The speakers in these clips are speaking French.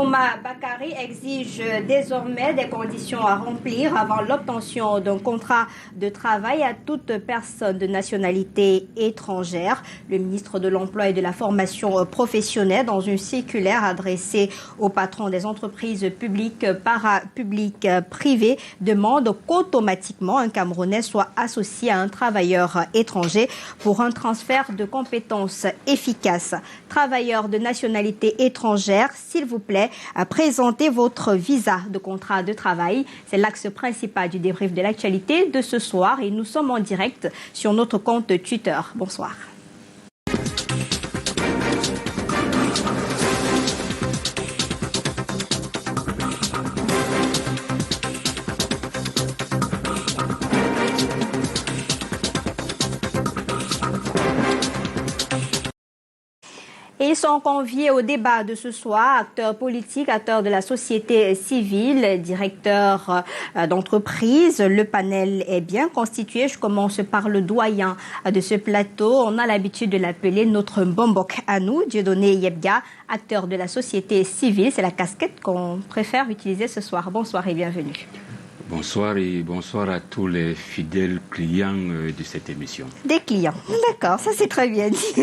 Touma Bakary exige désormais des conditions à remplir avant l'obtention d'un contrat de travail à toute personne de nationalité étrangère. Le ministre de l'Emploi et de la Formation professionnelle, dans une circulaire adressée aux patrons des entreprises publiques, parapubliques, privées, demande qu'automatiquement un Camerounais soit associé à un travailleur étranger pour un transfert de compétences efficace. Travailleurs de nationalité étrangère, s'il vous plaît, présentez votre visa de contrat de travail. C'est l'axe principal du débrief de l'actualité de ce soir et nous sommes en direct sur notre compte Twitter. Bonsoir. Ils sont conviés au débat de ce soir, acteurs politiques, acteurs de la société civile, directeurs d'entreprise. Le panel est bien constitué. Je commence par le doyen de ce plateau. On a l'habitude de l'appeler notre Mbombok à nous, Dieudonné Yebga, acteur de la société civile. C'est la casquette qu'on préfère utiliser ce soir. Bonsoir et bienvenue. Bonsoir et bonsoir à tous les fidèles clients de cette émission. Des clients, d'accord, ça c'est très bien dit.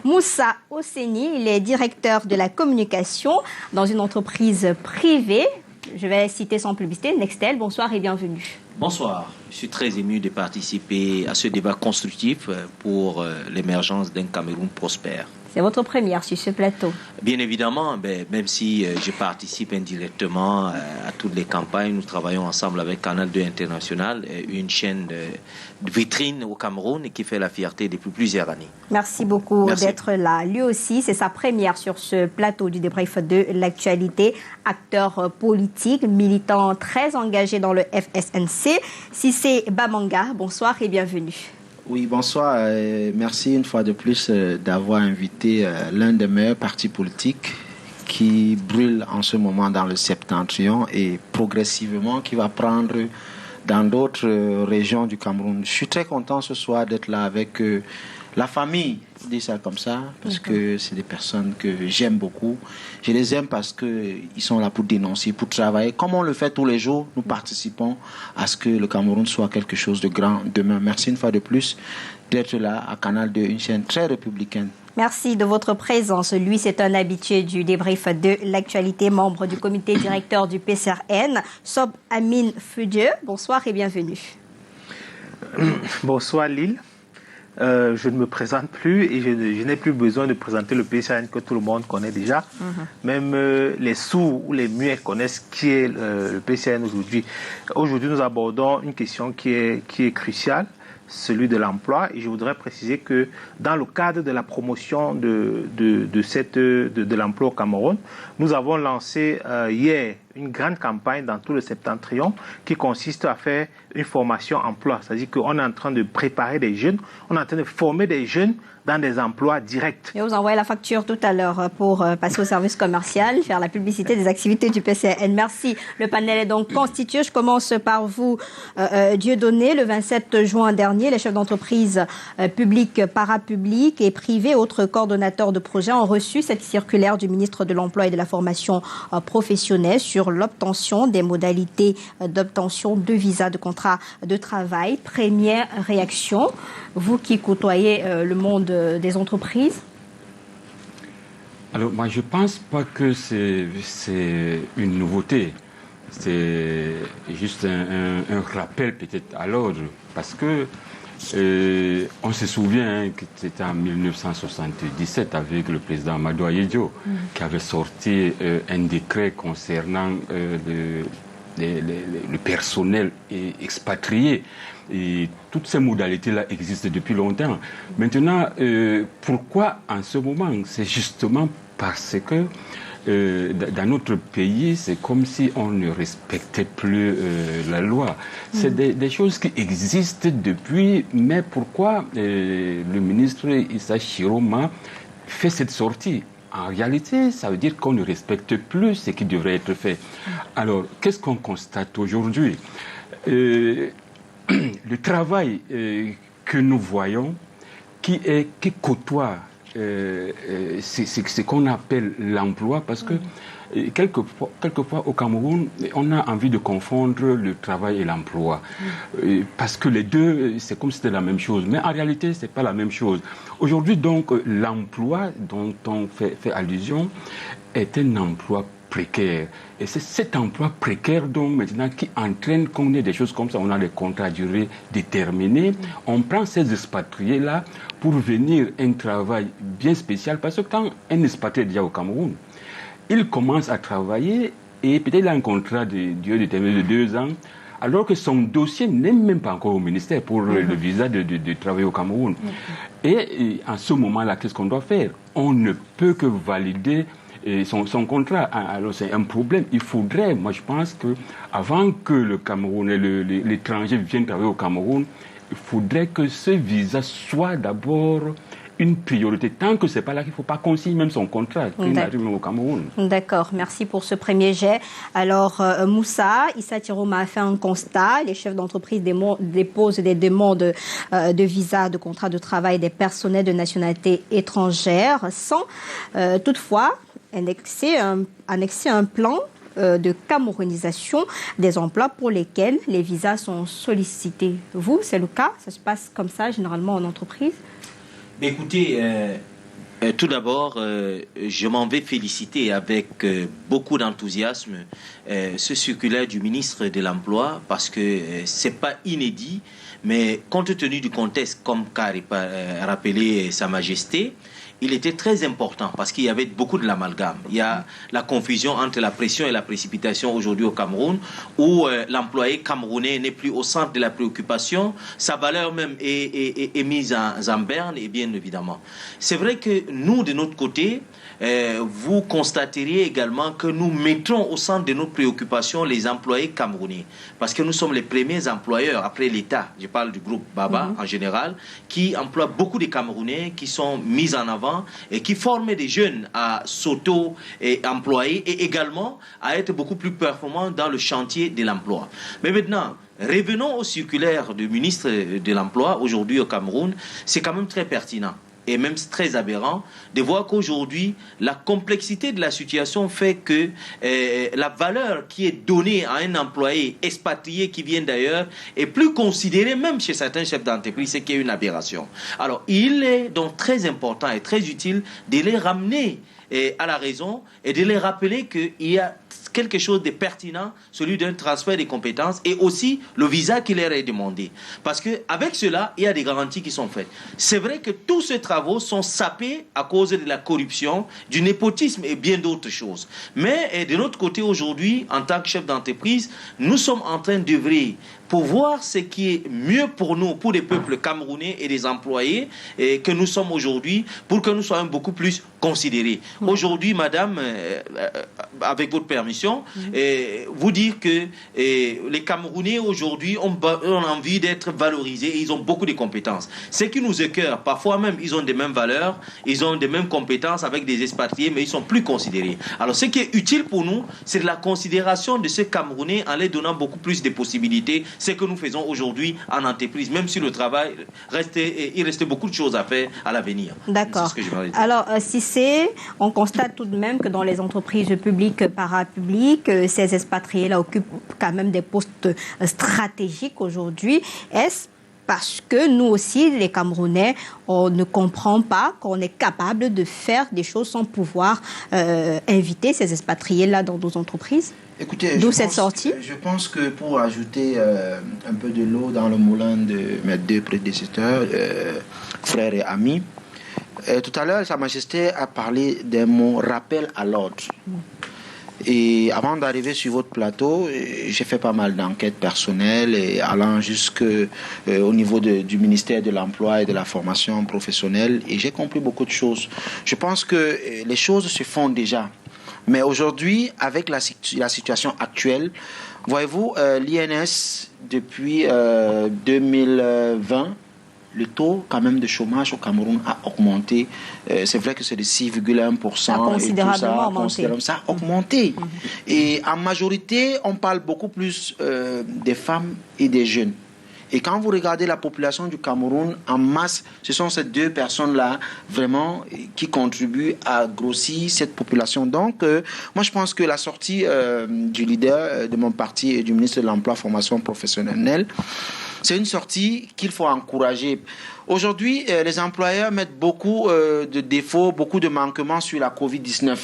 Moussa Osseni, il est directeur de la communication dans une entreprise privée. Je vais citer sans publicité, Nextel. Bonsoir et bienvenue. Bonsoir, je suis très ému de participer à ce débat constructif pour l'émergence d'un Cameroun prospère. C'est votre première sur ce plateau. Bien évidemment, même si je participe indirectement à toutes les campagnes, nous travaillons ensemble avec Canal 2 International, une chaîne de vitrine au Cameroun et qui fait la fierté depuis plusieurs années. Merci beaucoup d'être là. Lui aussi, c'est sa première sur ce plateau du débrief de l'actualité. Acteur politique, militant très engagé dans le FSNC. Cissé Bamanga, bonsoir et bienvenue. Oui, bonsoir. Merci une fois de plus d'avoir invité l'un des meilleurs partis politiques qui brûle en ce moment dans le septentrion et progressivement qui va prendre dans d'autres régions du Cameroun. Je suis très content ce soir d'être là avec la famille, je dis ça comme ça, parce que c'est des personnes que j'aime beaucoup. Je les aime parce qu'ils sont là pour dénoncer, pour travailler. Comme on le fait tous les jours, nous participons à ce que le Cameroun soit quelque chose de grand demain. Merci une fois de plus d'être là à Canal 2, une chaîne très républicaine. Merci de votre présence. Lui, c'est un habitué du débrief de l'actualité, membre du comité directeur du PCRN, Sob Amin Fudieu. Bonsoir et bienvenue. Bonsoir Lille. Je ne me présente plus et je n'ai plus besoin de présenter le PCRN que tout le monde connaît déjà. Même les sourds ou les muets connaissent qui est le PCRN aujourd'hui. Aujourd'hui, nous abordons une question qui est cruciale, celui de l'emploi. Et je voudrais préciser que dans le cadre de la promotion de l'emploi au Cameroun, nous avons lancé hier une grande campagne dans tout le septentrion qui consiste à faire une formation emploi. C'est-à-dire qu'on est en train de préparer des jeunes, on est en train de former des jeunes dans des emplois directs. Je vais vous envoyer la facture tout à l'heure pour passer au service commercial, faire la publicité des activités du PCRN. Merci. Le panel est donc constitué. Je commence par vous, Dieudonné. Le 27 juin dernier, les chefs d'entreprise publics, parapublics et privés, autres coordonnateurs de projets, ont reçu cette circulaire du ministre de l'Emploi et de la Formation professionnelle sur l'obtention des modalités d'obtention de visa de contrat de travail. Première réaction, vous qui côtoyez le monde des entreprises? Alors, moi, je ne pense pas que c'est une nouveauté. C'est juste un rappel peut-être à l'ordre. Parce que on se souvient que c'était en 1977 avec le président Amadou Ahidjo qui avait sorti un décret concernant le personnel expatrié. Et toutes ces modalités-là existent depuis longtemps. Maintenant, pourquoi en ce moment? C'est justement parce que dans notre pays, c'est comme si on ne respectait plus la loi. C'est des choses qui existent depuis, mais pourquoi le ministre Issa Chiroma fait cette sortie? En réalité, ça veut dire qu'on ne respecte plus ce qui devrait être fait. Alors, qu'est-ce qu'on constate aujourd'hui? Le travail que nous voyons, qui côtoie ce qu'on appelle l'emploi, parce que quelquefois au Cameroun, on a envie de confondre le travail et l'emploi. Parce que les deux, c'est comme si c'était la même chose. Mais en réalité, ce n'est pas la même chose. Aujourd'hui, donc, l'emploi dont on fait allusion est un emploi précaire. Et c'est cet emploi précaire donc maintenant qui entraîne qu'on ait des choses comme ça. On a des contrats à durée déterminée. On prend ces expatriés-là pour venir un travail bien spécial. Parce que quand un expatrié est déjà au Cameroun, il commence à travailler et peut-être il a un contrat de durée déterminée de 2 ans, alors que son dossier n'est même pas encore au ministère pour le visa de travailler au Cameroun. Et en ce moment-là, qu'est-ce qu'on doit faire? On ne peut que valider son contrat. Alors c'est un problème. Il faudrait, moi je pense que avant que le Camerounais, l'étranger vienne travailler au Cameroun, il faudrait que ce visa soit d'abord une priorité. Tant que ce n'est pas là, qu'il ne faut pas qu'on signe même son contrat, qu'il arrive au Cameroun. D'accord, merci pour ce premier jet. Alors, Moussa, Issa Tiroma a fait un constat. Les chefs d'entreprise déposent des demandes de visa, de contrat de travail des personnels de nationalité étrangère sans toutefois annexer un plan de camerounisation des emplois pour lesquels les visas sont sollicités. Vous, c'est le cas? Ça se passe comme ça généralement en entreprise? Écoutez, tout d'abord, je m'en vais féliciter avec beaucoup d'enthousiasme ce circulaire du ministre de l'Emploi parce que c'est pas inédit, mais compte tenu du contexte, comme qu'a rappelé Sa Majesté, il était très important parce qu'il y avait beaucoup de l'amalgame. Il y a la confusion entre la pression et la précipitation aujourd'hui au Cameroun, où l'employé camerounais n'est plus au centre de la préoccupation, sa valeur même est mise en berne, et bien évidemment. C'est vrai que nous, de notre côté, vous constateriez également que nous mettrons au centre de nos préoccupations les employés camerounais, parce que nous sommes les premiers employeurs après l'État, je parle du groupe Baba en général, qui emploie beaucoup de Camerounais qui sont mis en avant et qui forment des jeunes à s'auto-employer et également à être beaucoup plus performants dans le chantier de l'emploi. Mais maintenant, revenons au circulaire du ministre de l'Emploi aujourd'hui au Cameroun, c'est quand même très pertinent. Et même très aberrant de voir qu'aujourd'hui, la complexité de la situation fait que la valeur qui est donnée à un employé expatrié qui vient d'ailleurs est plus considérée, même chez certains chefs d'entreprise, c'est qu'il y a une aberration. Alors, il est donc très important et très utile de les ramener à la raison et de les rappeler qu'il y a quelque chose de pertinent, celui d'un transfert des compétences et aussi le visa qui leur est demandé. Parce qu'avec cela, il y a des garanties qui sont faites. C'est vrai que tous ces travaux sont sapés à cause de la corruption, du népotisme et bien d'autres choses. Mais de notre côté aujourd'hui, en tant que chef d'entreprise, nous sommes en train d'œuvrer pour voir ce qui est mieux pour nous, pour les peuples camerounais et les employés que nous sommes aujourd'hui, pour que nous soyons beaucoup plus considérés. Aujourd'hui, madame, avec votre permission, vous dire que les Camerounais aujourd'hui ont envie d'être valorisés et ils ont beaucoup de compétences. Ce qui nous écœure, parfois même, ils ont des mêmes valeurs, ils ont des mêmes compétences avec des expatriés, mais ils sont plus considérés. Alors, ce qui est utile pour nous, c'est de la considération de ces Camerounais en les donnant beaucoup plus de possibilités. Ce que nous faisons aujourd'hui en entreprise, même si le travail il restait beaucoup de choses à faire à l'avenir. D'accord. Alors, on constate tout de même que dans les entreprises publiques, parapubliques, ces expatriés-là occupent quand même des postes stratégiques aujourd'hui. Est-ce parce que nous aussi, les Camerounais, on ne comprend pas qu'on est capable de faire des choses sans pouvoir inviter ces expatriés-là dans nos entreprises? Écoutez, d'où cette sortie? Je pense que pour ajouter un peu de l'eau dans le moulin de mes deux prédécesseurs, frères et amis, tout à l'heure, Sa Majesté a parlé d'un mot rappel à l'ordre. Et avant d'arriver sur votre plateau, j'ai fait pas mal d'enquêtes personnelles et allant jusqu'au niveau du ministère de l'Emploi et de la formation professionnelle. Et j'ai compris beaucoup de choses. Je pense que les choses se font déjà. Mais aujourd'hui, avec la situation actuelle, voyez-vous, l'INS, depuis 2020, le taux quand même de chômage au Cameroun a augmenté. C'est vrai que c'est de 6,1%. Ça a considérablement augmenté. Ça a augmenté. Et en majorité, on parle beaucoup plus des femmes et des jeunes. Et quand vous regardez la population du Cameroun en masse, ce sont ces deux personnes-là vraiment qui contribuent à grossir cette population. Donc, moi je pense que la sortie du leader de mon parti et du ministre de l'Emploi, Formation professionnelle, c'est une sortie qu'il faut encourager. Aujourd'hui, les employeurs mettent beaucoup de défauts, beaucoup de manquements sur la Covid-19.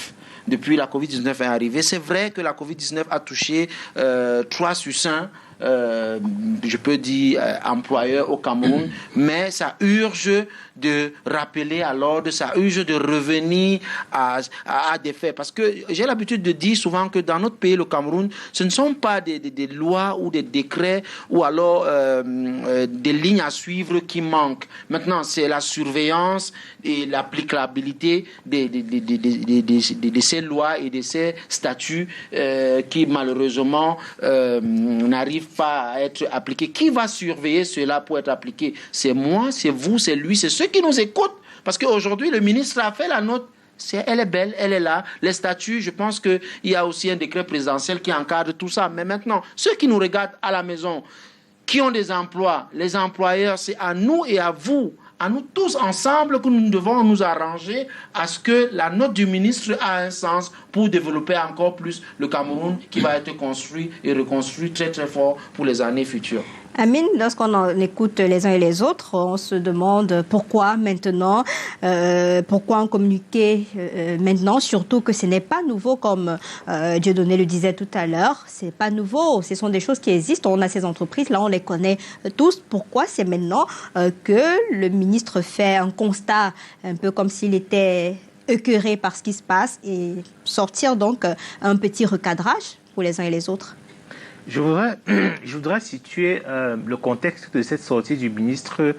Depuis la Covid-19 est arrivée, c'est vrai que la Covid-19 a touché 3 sur 5, je peux dire, employeurs au Cameroun, mais ça urge de rappeler à l'ordre, ça urge de revenir à des faits. Parce que j'ai l'habitude de dire souvent que dans notre pays, le Cameroun, ce ne sont pas des lois ou des décrets ou alors des lignes à suivre qui manquent. Maintenant, c'est la surveillance et l'applicabilité de ces lois et de ces statuts qui malheureusement n'arrivent pas à être appliqués. Qui va surveiller cela pour être appliqué? C'est moi, c'est vous, c'est lui, c'est ceux qui nous écoutent. Parce qu'aujourd'hui, le ministre a fait la note. Elle est belle, elle est là. Les statuts, je pense qu'il y a aussi un décret présidentiel qui encadre tout ça. Mais maintenant, ceux qui nous regardent à la maison, qui ont des emplois, les employeurs, c'est à nous et à vous, à nous tous ensemble que nous devons nous arranger à ce que la note du ministre a un sens pour développer encore plus le Cameroun qui va être construit et reconstruit très très fort pour les années futures. Amine, lorsqu'on en écoute les uns et les autres, on se demande pourquoi maintenant, pourquoi en communiquer maintenant, surtout que ce n'est pas nouveau comme Dieudonné le disait tout à l'heure, c'est pas nouveau, ce sont des choses qui existent, on a ces entreprises, là on les connaît tous, pourquoi c'est maintenant que le ministre fait un constat un peu comme s'il était écœuré par ce qui se passe et sortir donc un petit recadrage pour les uns et les autres? Je voudrais situer le contexte de cette sortie du ministre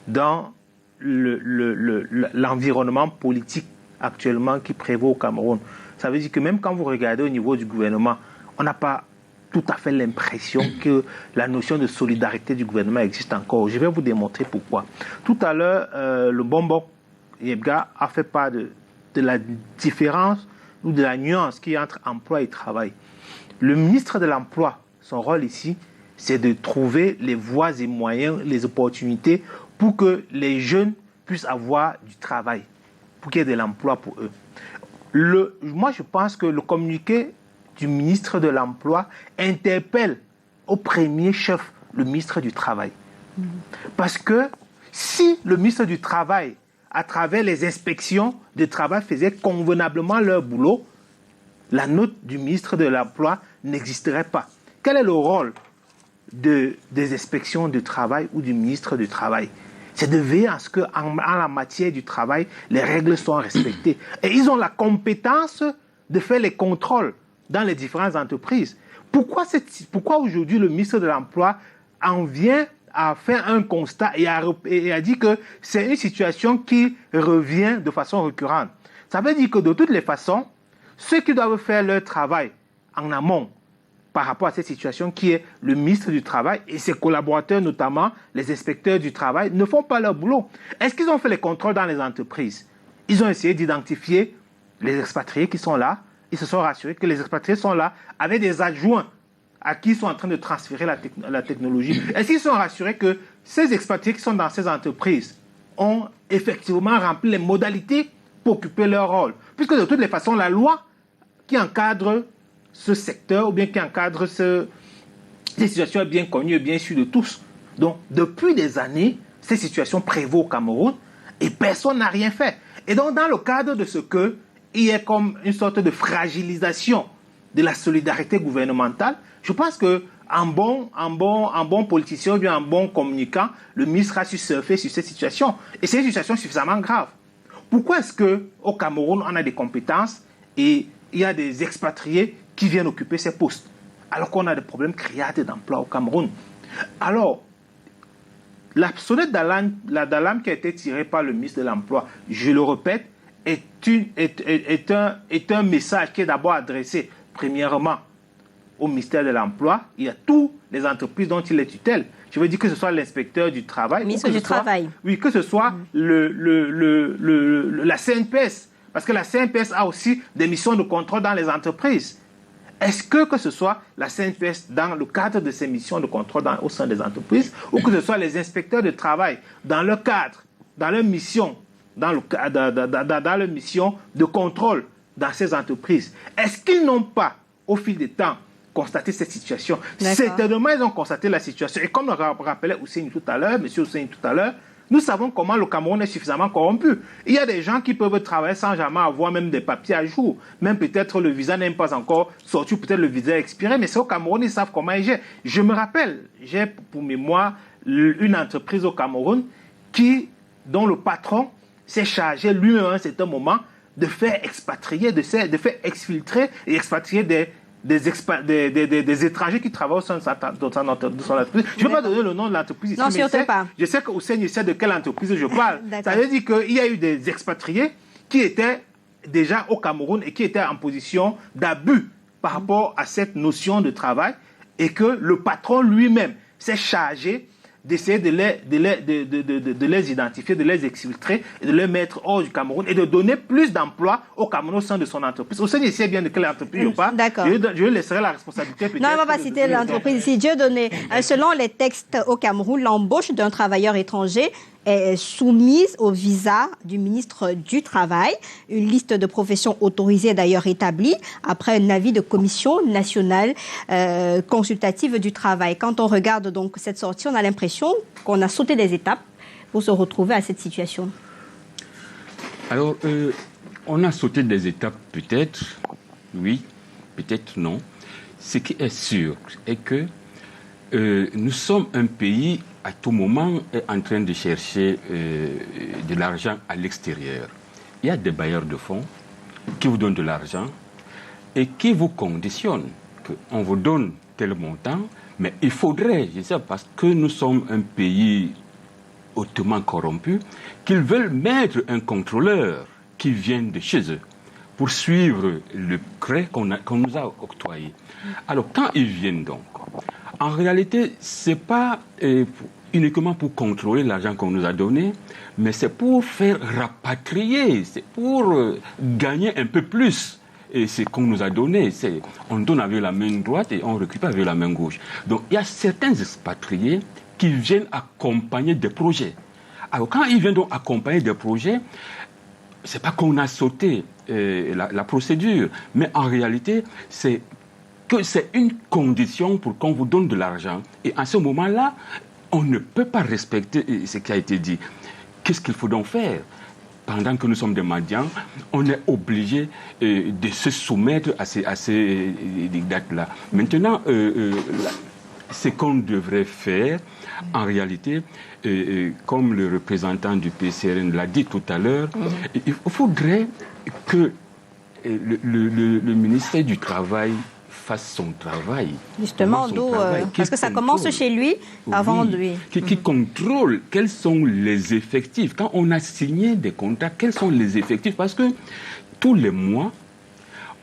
dans l'environnement politique actuellement qui prévaut au Cameroun. Ça veut dire que même quand vous regardez au niveau du gouvernement, on n'a pas tout à fait l'impression que la notion de solidarité du gouvernement existe encore. Je vais vous démontrer pourquoi. Tout à l'heure, le Bonbon Yebga a fait part de la différence ou de la nuance qu'il y a entre emploi et travail. Le ministre de l'Emploi, son rôle ici, c'est de trouver les voies et moyens, les opportunités pour que les jeunes puissent avoir du travail, pour qu'il y ait de l'emploi pour eux. Moi, je pense que le communiqué du ministre de l'Emploi interpelle au premier chef le ministre du Travail. Parce que si le ministre du Travail, à travers les inspections de travail, faisait convenablement leur boulot, la note du ministre de l'Emploi n'existerait pas. Quel est le rôle des inspections de travail ou du ministre du Travail? C'est de veiller à ce qu'en la matière du travail, les règles soient respectées. Et ils ont la compétence de faire les contrôles dans les différentes entreprises. Pourquoi aujourd'hui le ministre de l'Emploi en vient à faire un constat et a dit que c'est une situation qui revient de façon récurrente? Ça veut dire que de toutes les façons, ceux qui doivent faire leur travail en amont par rapport à cette situation qui est le ministre du Travail et ses collaborateurs, notamment les inspecteurs du travail, ne font pas leur boulot. Est-ce qu'ils ont fait les contrôles dans les entreprises? Ils ont essayé d'identifier les expatriés qui sont là. Ils se sont rassurés que les expatriés sont là avec des adjoints à qui ils sont en train de transférer la technologie. Est-ce qu'ils sont rassurés que ces expatriés qui sont dans ces entreprises ont effectivement rempli les modalités pour occuper leur rôle? Puisque de toutes les façons, la loi qui encadre ce secteur ou bien qui encadre ces situations est bien connue et bien sûre de tous. Donc, depuis des années, ces situations prévaut au Cameroun et personne n'a rien fait. Et donc, dans le cadre de ce que il y a comme une sorte de fragilisation de la solidarité gouvernementale, je pense qu'un bon politicien ou bien un bon communicant, le ministre a su surfer sur cette situation. Et c'est une situation suffisamment grave. Pourquoi est-ce qu'au Cameroun, on a des compétences et il y a des expatriés qui viennent occuper ces postes, alors qu'on a des problèmes créatifs d'emploi au Cameroun? Alors, la sonnette d'alarme qui a été tirée par le ministre de l'Emploi, je le répète, est un message qui est d'abord adressé, premièrement, au ministère de l'Emploi. Il y a toutes les entreprises dont il est tutelle. Je veux dire que ce soit l'inspecteur du travail, ministre du Travail. Oui, que ce soit la CNPS, parce que la CNPS a aussi des missions de contrôle dans les entreprises. est-ce que ce soit la CNPS dans le cadre de ses missions de contrôle au sein des entreprises, ou que ce soit les inspecteurs de travail dans leur cadre, dans leur mission, dans leur mission de contrôle dans ces entreprises, est-ce qu'ils n'ont pas, au fil du temps, constaté cette situation? Certainement, ils ont constaté la situation. Et comme le rappelait Hussein tout à l'heure, M. Hussein tout à l'heure, nous savons comment le Cameroun est suffisamment corrompu. Il y a des gens qui peuvent travailler sans jamais avoir même des papiers à jour. Même peut-être le visa n'est pas encore sorti, peut-être le visa est expiré, mais c'est au Cameroun, ils savent comment ils gèrent. Je me rappelle, j'ai pour mémoire une entreprise au Cameroun dont le patron s'est chargé lui-même à un certain moment de faire expatrier, de faire exfiltrer et expatrier des étrangers qui travaillent au sein de son entreprise. Je ne vais pas donner le nom de l'entreprise ici, non, mais pas. Je sais que Hussein sait de quelle entreprise je parle. Ça veut dire qu'il y a eu des expatriés qui étaient déjà au Cameroun et qui étaient en position d'abus par rapport à cette notion de travail, et que le patron lui-même s'est chargé d'essayer de les identifier, de les exfiltrer et de les mettre hors du Cameroun et de donner plus d'emplois au Cameroun au sein de son entreprise. Au sein, il sait bien de quelle entreprise je parle. D'accord. Je laisserai la responsabilité. Non, on ne va pas citer l'entreprise ici. Dieudonné, selon les textes au Cameroun, l'embauche d'un travailleur étranger est soumise au visa du ministre du Travail. Une liste de professions autorisées est d'ailleurs établie après un avis de commission nationale consultative du travail. Quand on regarde donc cette sortie, on a l'impression qu'on a sauté des étapes pour se retrouver à cette situation. Alors, on a sauté des étapes peut-être, oui, peut-être non. Ce qui est sûr est que nous sommes un pays à tout moment est en train de chercher de l'argent à l'extérieur. Il y a des bailleurs de fonds qui vous donnent de l'argent et qui vous conditionnent qu'on vous donne tel montant, mais il faudrait, je sais, parce que nous sommes un pays hautement corrompu, qu'ils veulent mettre un contrôleur qui vient de chez eux pour suivre le prêt qu'on nous a octroyé. Alors, quand ils viennent donc, en réalité, ce n'est pas uniquement pour contrôler l'argent qu'on nous a donné, mais c'est pour faire rapatrier, c'est pour gagner un peu plus. Et c'est qu'on nous a donné. On donne avec la main droite et on récupère avec la main gauche. Donc, il y a certains expatriés qui viennent accompagner des projets. Alors, quand ils viennent donc accompagner des projets, ce n'est pas qu'on a sauté la procédure, mais en réalité, c'est une condition pour qu'on vous donne de l'argent. Et à ce moment-là, on ne peut pas respecter ce qui a été dit. Qu'est-ce qu'il faut donc faire? Pendant que nous sommes des mendiants, on est obligé de se soumettre à ces dictats-là. Maintenant, ce qu'on devrait faire, en réalité, comme le représentant du PCRN l'a dit tout à l'heure, il faudrait que le ministère du Travail fasse son travail. Justement, parce que ça commence chez lui, avant lui. Qui contrôle quels sont les effectifs. Quand on a signé des contrats, quels sont les effectifs? Parce que tous les mois,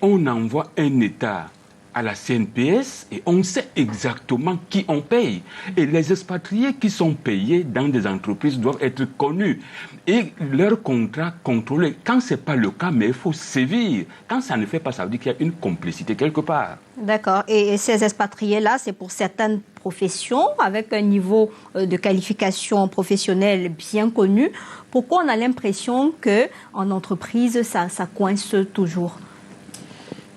on envoie un État à la CNPS et on sait exactement qui on paye. Et les expatriés qui sont payés dans des entreprises doivent être connus et leurs contrats contrôlés. Quand ce n'est pas le cas, mais il faut sévir. Quand ça ne fait pas, ça veut dire qu'il y a une complicité quelque part. D'accord. Et ces expatriés-là, c'est pour certaines professions avec un niveau de qualification professionnelle bien connu. Pourquoi on a l'impression qu'en entreprise, ça coince toujours?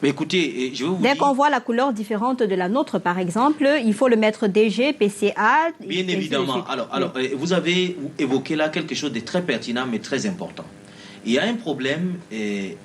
Mais écoutez, je vais vous Dès qu'on voit la couleur différente de la nôtre, par exemple, il faut le mettre DG, PCA... Bien évidemment. Alors, vous avez évoqué là quelque chose de très pertinent, mais très important. Il y a un problème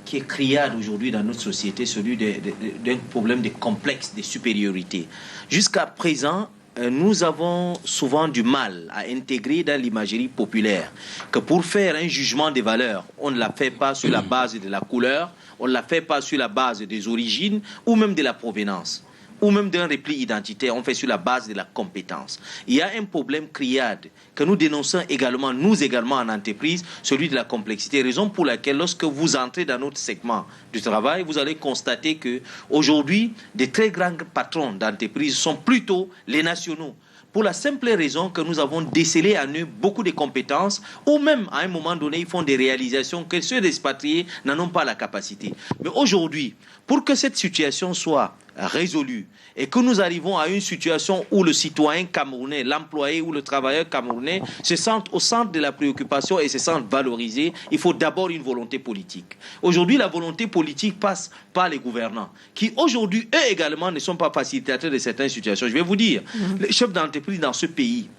qui est criard aujourd'hui dans notre société, celui d'un problème de complexe de supériorité. Jusqu'à présent, nous avons souvent du mal à intégrer dans l'imagerie populaire que pour faire un jugement des valeurs, on ne la fait pas sur la base de la couleur, on ne la fait pas sur la base des origines ou même de la provenance, ou même d'un repli identitaire, on fait sur la base de la compétence. Il y a un problème criard que nous dénonçons également, nous également en entreprise, celui de la complexité, raison pour laquelle lorsque vous entrez dans notre segment du travail, vous allez constater que aujourd'hui, des très grands patrons d'entreprise sont plutôt les nationaux. Pour la simple raison que nous avons décelé en eux beaucoup de compétences, ou même à un moment donné, ils font des réalisations que ceux expatriés n'en ont pas la capacité. Mais aujourd'hui, pour que cette situation soit résolue et que nous arrivons à une situation où le citoyen camerounais, l'employé ou le travailleur camerounais se sentent au centre de la préoccupation et se sentent valorisés, il faut d'abord une volonté politique. Aujourd'hui, la volonté politique passe par les gouvernants qui aujourd'hui, eux également, ne sont pas facilitateurs de certaines situations. Je vais vous dire, les chefs d'entreprise dans ce pays,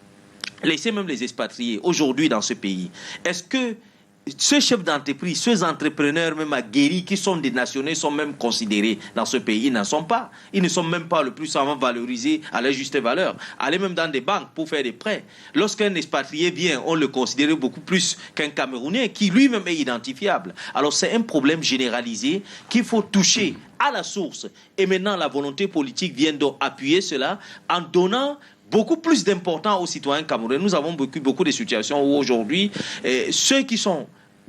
laissez même les expatriés, aujourd'hui dans ce pays, est-ce que ces chefs d'entreprise, ces entrepreneurs même aguerris qui sont des nationaux sont même considérés dans ce pays? Ils n'en sont pas. Ils ne sont même pas le plus souvent valorisés à leur juste valeur. Allez même dans des banques pour faire des prêts. Lorsqu'un expatrié vient, on le considère beaucoup plus qu'un Camerounais qui lui-même est identifiable. Alors c'est un problème généralisé qu'il faut toucher à la source. Et maintenant, la volonté politique vient donc appuyer cela en donnant beaucoup plus d'importance aux citoyens camerounais. Nous avons beaucoup de situations où aujourd'hui, ceux qui sont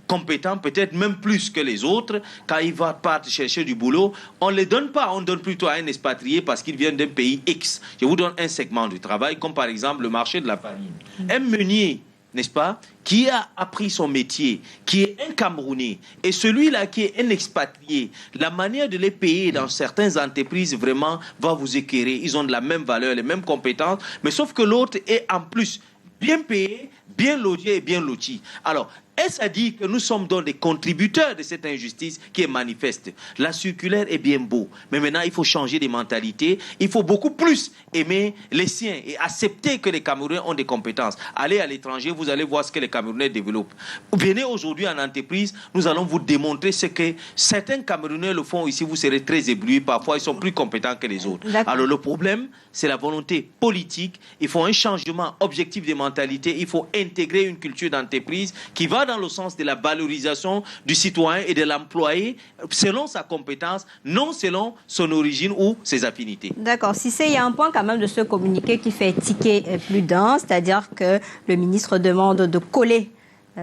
compétents, peut-être même plus que les autres, quand ils partent chercher du boulot, on ne les donne pas, on donne plutôt à un expatrié parce qu'il vient d'un pays X. Je vous donne un segment du travail, comme par exemple le marché de la farine. Un meunier, n'est-ce pas, qui a appris son métier, qui est un Camerounais, et celui-là qui est un expatrié, la manière de les payer dans certaines entreprises vraiment va vous éclairer. Ils ont de la même valeur, les mêmes compétences, mais sauf que l'autre est en plus bien payé, bien logé et bien loti. Alors, est-ce à dire que nous sommes donc des contributeurs de cette injustice qui est manifeste? La circulaire est bien beau, mais maintenant il faut changer des mentalités. Il faut beaucoup plus aimer les siens et accepter que les Camerounais ont des compétences. Allez à l'étranger, vous allez voir ce que les Camerounais développent. Venez aujourd'hui en entreprise, nous allons vous démontrer ce que certains Camerounais le font ici. Vous serez très éblouis. Parfois, ils sont plus compétents que les autres. Alors le problème, c'est la volonté politique. Il faut un changement objectif des mentalités. Il faut intégrer une culture d'entreprise qui va dans le sens de la valorisation du citoyen et de l'employé selon sa compétence, non selon son origine ou ses affinités. D'accord. Si il y a un point quand même de ce communiqué qui fait tiquer plus d'un, c'est-à-dire que le ministre demande de coller,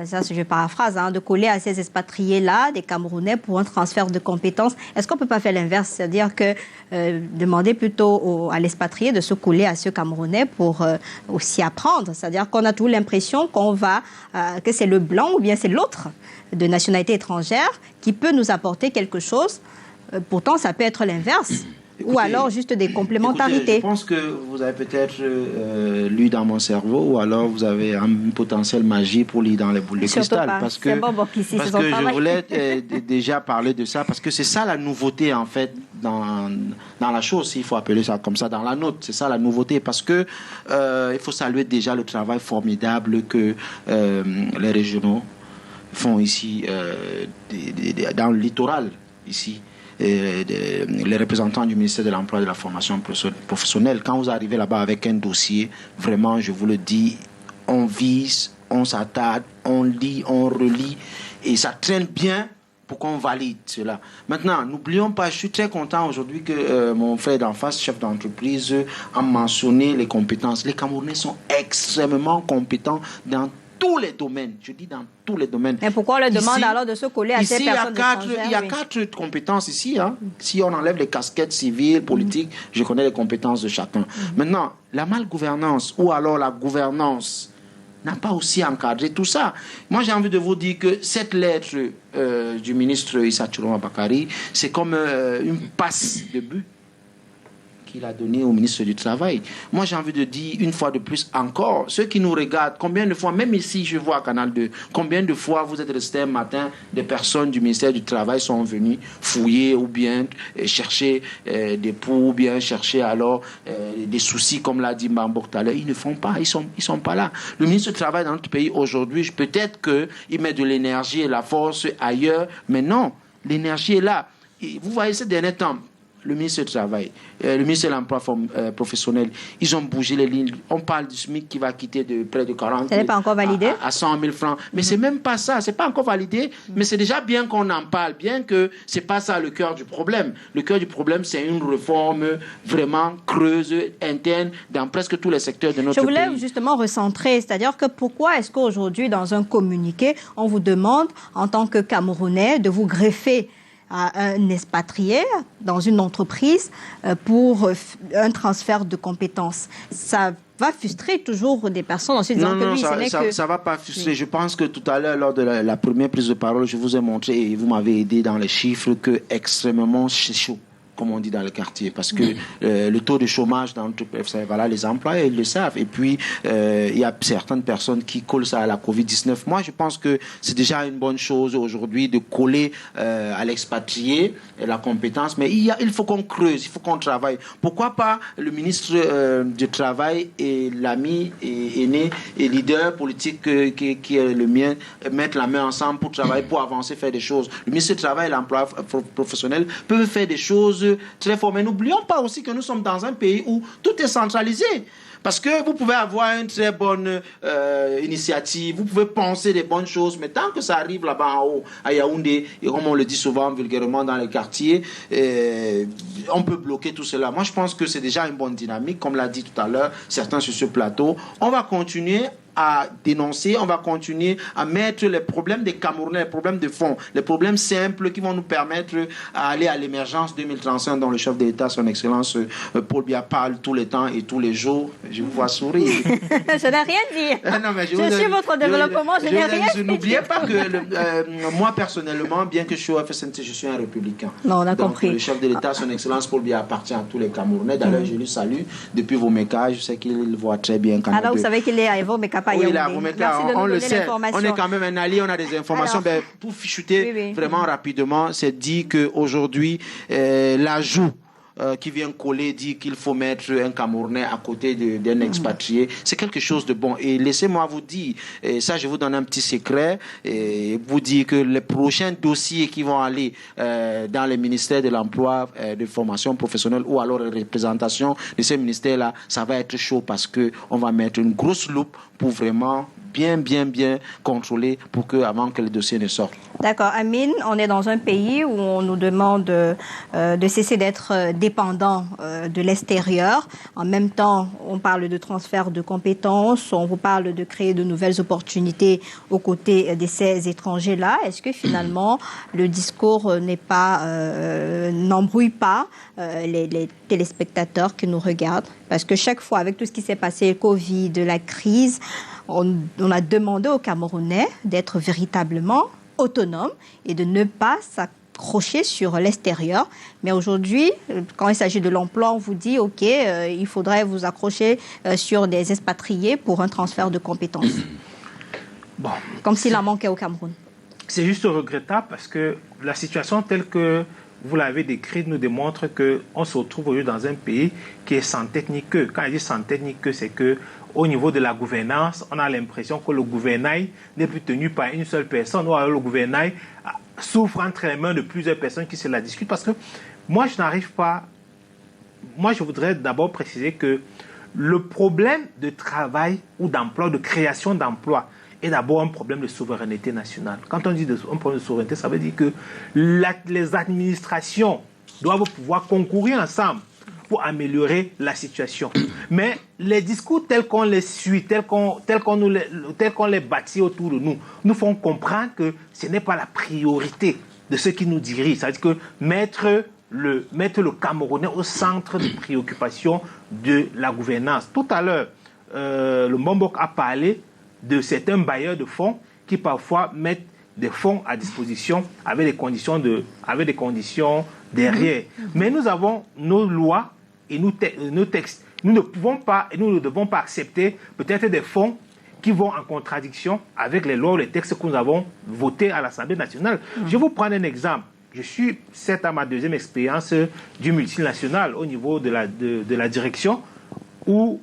ça je paraphrase, de coller à ces expatriés-là, des Camerounais, pour un transfert de compétences. Est-ce qu'on ne peut pas faire l'inverse, c'est-à-dire que demander plutôt à l'expatrié de se coller à ce Camerounais pour aussi apprendre, c'est-à-dire qu'on a toujours l'impression que c'est le blanc ou bien c'est l'autre de nationalité étrangère qui peut nous apporter quelque chose. Pourtant, ça peut être l'inverse. Écoutez, ou alors juste des complémentarités. Écoutez, je pense que vous avez peut-être lu dans mon cerveau, ou alors vous avez un potentiel magie pour lire dans les boules de cristal. Parce que je voulais déjà parler de ça, parce que c'est ça la nouveauté en fait dans la chose, s'il faut appeler ça comme ça, dans la note. C'est ça la nouveauté, parce que il faut saluer déjà le travail formidable que les régionaux font ici dans le littoral ici. Les représentants du ministère de l'Emploi et de la Formation professionnelle, quand vous arrivez là-bas avec un dossier, vraiment, je vous le dis, on vise, on s'attarde, on lit, on relit, et ça traîne bien pour qu'on valide cela. Maintenant, n'oublions pas, je suis très content aujourd'hui que mon frère d'en face, chef d'entreprise, a mentionné les compétences. Les Camerounais sont extrêmement compétents dans tous les domaines, je dis dans tous les domaines. Mais pourquoi on leur demande alors de se coller à ces personnes étrangères? Il y a quatre compétences ici. Si on enlève les casquettes civiles, politiques, je connais les compétences de chacun. Maintenant, la malgouvernance ou alors la gouvernance n'a pas aussi encadré tout ça. Moi, j'ai envie de vous dire que cette lettre du ministre Issa Tchourouma Bakari, c'est comme une passe de but qu'il a donné au ministre du Travail. Moi, j'ai envie de dire, une fois de plus encore, ceux qui nous regardent, combien de fois, même ici, je vois à Canal 2, combien de fois vous êtes restés un matin, des personnes du ministère du Travail sont venues fouiller ou bien chercher des poux, ou bien chercher alors des soucis, comme l'a dit Mbambo tout à l'heure. Ils ne font pas, ils sont pas là. Le ministre du Travail dans notre pays aujourd'hui, peut-être qu'il met de l'énergie et la force ailleurs, mais non, l'énergie est là. Et vous voyez ces derniers temps, le ministre du Travail, le ministre de l'Emploi professionnel, ils ont bougé les lignes. On parle du SMIC qui va quitter de près de 40 000 ça n'est pas encore validé à 100 000 francs. Mais c'est même pas ça, c'est pas encore validé. Mais c'est déjà bien qu'on en parle, bien que c'est pas ça le cœur du problème. Le cœur du problème, c'est une réforme vraiment creuse, interne, dans presque tous les secteurs de notre pays. Je voulais justement recentrer, c'est-à-dire que pourquoi est-ce qu'aujourd'hui, dans un communiqué, on vous demande, en tant que Camerounais, de vous greffer à un expatrié dans une entreprise pour un transfert de compétences? Ça va frustrer toujours des personnes. Ensuite, non, ça va pas frustrer. Oui. Je pense que tout à l'heure, lors de la première prise de parole, je vous ai montré et vous m'avez aidé dans les chiffres que extrêmement c'est chaud. comme on dit dans le quartier, parce que le taux de chômage dans l'entreprise, voilà, les employés, ils le savent. Et puis, il y a certaines personnes qui collent ça à la COVID-19. Moi, je pense que c'est déjà une bonne chose aujourd'hui de coller à l'expatrié la compétence, mais il faut qu'on creuse, il faut qu'on travaille. Pourquoi pas le ministre du Travail et l'ami et aîné et leader politique qui est le mien mettre la main ensemble pour travailler, pour avancer, faire des choses. Le ministre du Travail et l'emploi professionnel peuvent faire des choses très fortes. Mais n'oublions pas aussi que nous sommes dans un pays où tout est centralisé. Parce que vous pouvez avoir une très bonne initiative, vous pouvez penser des bonnes choses, mais tant que ça arrive là-bas en haut, à Yaoundé, et comme on le dit souvent vulgairement dans les quartiers, on peut bloquer tout cela. Moi, je pense que c'est déjà une bonne dynamique, comme l'a dit tout à l'heure certains sur ce plateau. On va continuer à dénoncer, on va continuer à mettre les problèmes des Camerounais, les problèmes de fond, les problèmes simples qui vont nous permettre d'aller à l'émergence 2035 dont le chef de l'État, son Excellence Paul Biya, parle tous les temps et tous les jours. Je vous vois sourire. Je n'ai rien dit. Non, mais je suis votre développement, je n'ai rien dit. N'oubliez pas que moi, personnellement, bien que je suis au FSNT, je suis un républicain. Non, on a donc, compris. Le chef de l'État, son Excellence Paul Biya, appartient à tous les Camerounais. D'ailleurs, je lui salue depuis vos mécages. Je sais qu'il voit très bien quand même. Alors, vous savez qu'il est à Evo, mais oui, là, on le sait, on est quand même un allié, on a des informations. Alors, pour chuter vraiment rapidement, c'est dit qu'aujourd'hui, l'ajout qui vient coller dit qu'il faut mettre un Camerounais à côté d'un expatrié. C'est quelque chose de bon. Et laissez-moi vous dire, et ça je vous donne un petit secret, et vous dire que les prochains dossiers qui vont aller dans les ministères de l'emploi, de formation professionnelle ou alors les représentations de ces ministères-là, ça va être chaud parce qu'on va mettre une grosse loupe pour vraiment bien contrôler pour avant que le dossier ne sorte. D'accord. Amine, on est dans un pays où on nous demande de cesser d'être dépendant de l'extérieur. En même temps, on parle de transfert de compétences, on vous parle de créer de nouvelles opportunités aux côtés de ces étrangers-là. Est-ce que finalement, le discours n'embrouille pas les téléspectateurs qui nous regardent? Parce que chaque fois, avec tout ce qui s'est passé, le Covid, la crise, on a demandé aux Camerounais d'être véritablement autonomes et de ne pas s'accrocher sur l'extérieur. Mais aujourd'hui, quand il s'agit de l'emploi, on vous dit, OK, il faudrait vous accrocher sur des expatriés pour un transfert de compétences. Bon, comme s'il en manquait au Cameroun. C'est juste regrettable parce que la situation telle que vous l'avez décrite nous démontre qu'on se retrouve aujourd'hui dans un pays qui est sans tête ni queue. Quand je dis sans tête ni queue, c'est que au niveau de la gouvernance, on a l'impression que le gouvernail n'est plus tenu par une seule personne, ou alors le gouvernail souffre entre les mains de plusieurs personnes qui se la discutent. Parce que moi, je n'arrive pas... Moi, je voudrais d'abord préciser que le problème de travail ou d'emploi, de création d'emploi, est d'abord un problème de souveraineté nationale. Quand on dit un problème de souveraineté, ça veut dire que les administrations doivent pouvoir concourir ensemble pour améliorer la situation. Mais les discours tels qu'on les suit, tels qu'on les bâtit autour de nous, nous font comprendre que ce n'est pas la priorité de ceux qui nous dirigent. C'est-à-dire que mettre le Camerounais au centre de préoccupation de la gouvernance. Tout à l'heure, le Mbombok a parlé de certains bailleurs de fonds qui parfois mettent des fonds à disposition avec des conditions derrière. Mais nous avons nos lois et nos textes. Nous ne pouvons pas et nous ne devons pas accepter peut-être des fonds qui vont en contradiction avec les lois ou les textes que nous avons votés à l'Assemblée nationale. Je vais vous prendre un exemple. Je suis, c'est à ma deuxième expérience du multinational au niveau de la direction où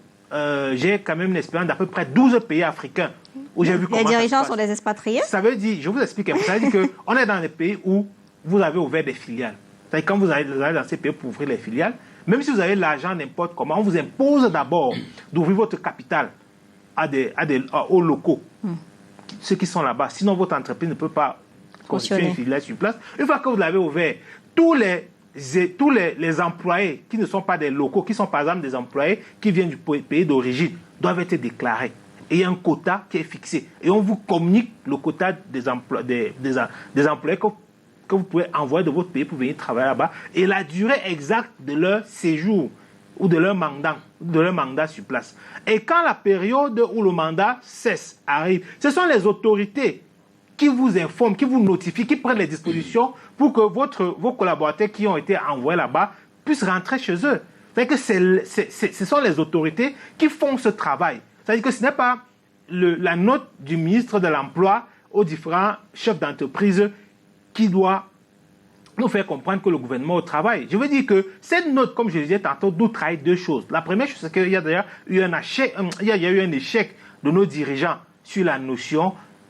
j'ai quand même une expérience d'à peu près 12 pays africains. Où j'ai vu les dirigeants sont des expatriés? Ça veut dire, je vous explique un peu, ça veut dire qu'on est dans des pays où vous avez ouvert des filiales. C'est-à-dire quand vous allez dans ces pays pour ouvrir les filiales, même si vous avez l'argent n'importe comment, on vous impose d'abord d'ouvrir votre capital aux locaux, ceux qui sont là-bas. Sinon, votre entreprise ne peut pas constituer une filiale sur place. Une fois que vous l'avez ouvert, tous les employés qui ne sont pas des locaux, qui sont par exemple des employés qui viennent du pays d'origine, doivent être déclarés. Et il y a un quota qui est fixé. Et on vous communique le quota des employés que vous pouvez envoyer de votre pays pour venir travailler là-bas et la durée exacte de leur séjour ou de leur mandat sur place. Et quand la période où le mandat cesse arrive, ce sont les autorités qui vous informent, qui vous notifient, qui prennent les dispositions pour que vos collaborateurs qui ont été envoyés là-bas puissent rentrer chez eux. C'est-à-dire que ce sont les autorités qui font ce travail. C'est-à-dire que ce n'est pas la note du ministre de l'Emploi aux différents chefs d'entreprise qui doit nous faire comprendre que le gouvernement travaille. Je veux dire que cette note, comme je le disais tantôt, doit travailler deux choses. La première chose, c'est qu'il y a d'ailleurs eu un échec de nos dirigeants sur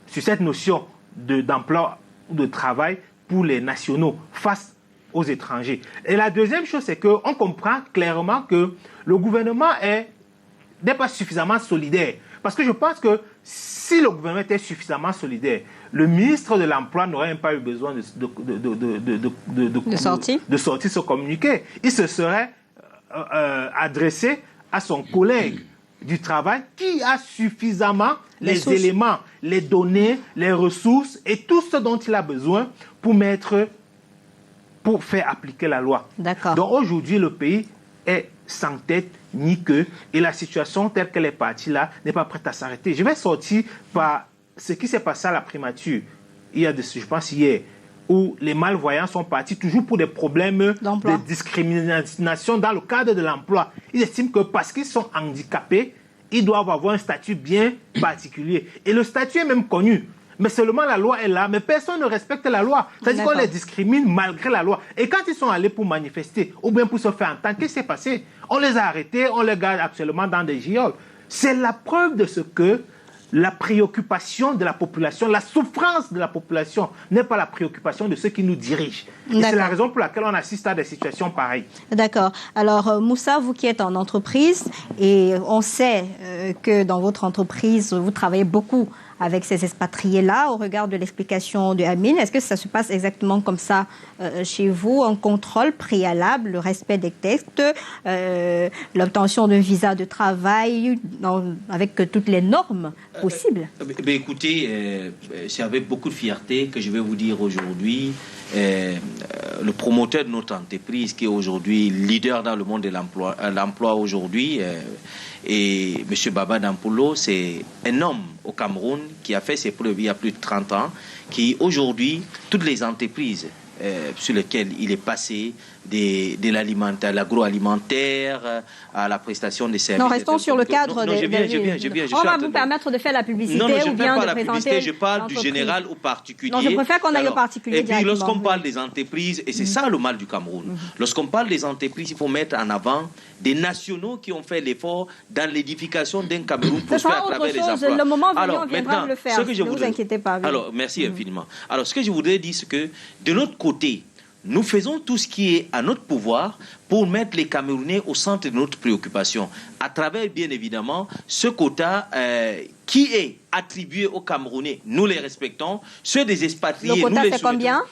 cette notion d'emploi ou de travail pour les nationaux face aux étrangers. Et la deuxième chose, c'est qu'on comprend clairement que le gouvernement n'est pas suffisamment solidaire. Parce que je pense que si le gouvernement était suffisamment solidaire, le ministre de l'Emploi n'aurait même pas eu besoin de sortir ce communiqué. Il se serait adressé à son collègue du travail qui a suffisamment les éléments, les données, les ressources et tout ce dont il a besoin pour faire appliquer la loi. D'accord. Donc aujourd'hui, le pays est sans tête ni queue et la situation telle qu'elle est partie là n'est pas prête à s'arrêter. Je vais sortir par ce qui s'est passé à la primature, je pense hier, où les malvoyants sont partis toujours pour des problèmes de discrimination dans le cadre de l'emploi. Ils estiment que parce qu'ils sont handicapés, ils doivent avoir un statut bien particulier. Et le statut est même connu. Mais seulement la loi est là, mais personne ne respecte la loi. C'est-à-dire qu'on les discrimine malgré la loi. Et quand ils sont allés pour manifester, ou bien pour se faire entendre, qu'est-ce qui s'est passé? On les a arrêtés, on les garde actuellement dans des geôles. C'est la preuve de ce que la préoccupation de la population, la souffrance de la population n'est pas la préoccupation de ceux qui nous dirigent. Et c'est la raison pour laquelle on assiste à des situations pareilles. D'accord. Alors, Moussa, vous qui êtes en entreprise, et on sait que dans votre entreprise, vous travaillez beaucoup avec ces expatriés-là, au regard de l'explication de Amine. Est-ce que ça se passe exactement comme ça chez vous? Un contrôle préalable, le respect des textes, l'obtention d'un visa de travail avec toutes les normes possibles? Écoutez, c'est avec beaucoup de fierté que je vais vous dire aujourd'hui, le promoteur de notre entreprise qui est aujourd'hui leader dans le monde de l'emploi aujourd'hui, et M. Baba Dampolo, c'est un homme au Cameroun qui a fait ses preuves il y a plus de 30 ans, qui aujourd'hui, toutes les entreprises sur lesquelles il est passé, de l'agroalimentaire à la prestation des services. Non, restons sur le cadre de... On va vous permettre de faire la publicité ou bien de présenter. Je parle du général au particulier. Non, je préfère qu'on aille au particulier directement. Et puis lorsqu'on parle des entreprises, et c'est ça le mal du Cameroun, lorsqu'on parle des entreprises, il faut mettre en avant des nationaux qui ont fait l'effort dans l'édification d'un Cameroun prospère à travers les emplois. Le moment venu, on viendra le faire. Ne vous inquiétez pas. Alors, merci infiniment. Alors, ce que je voudrais dire, c'est que de notre côté, nous faisons tout ce qui est à notre pouvoir pour mettre les Camerounais au centre de notre préoccupation, à travers, bien évidemment, ce quota qui est attribué aux Camerounais. Nous les respectons. Ceux des expatriés, le quota, c'est combien?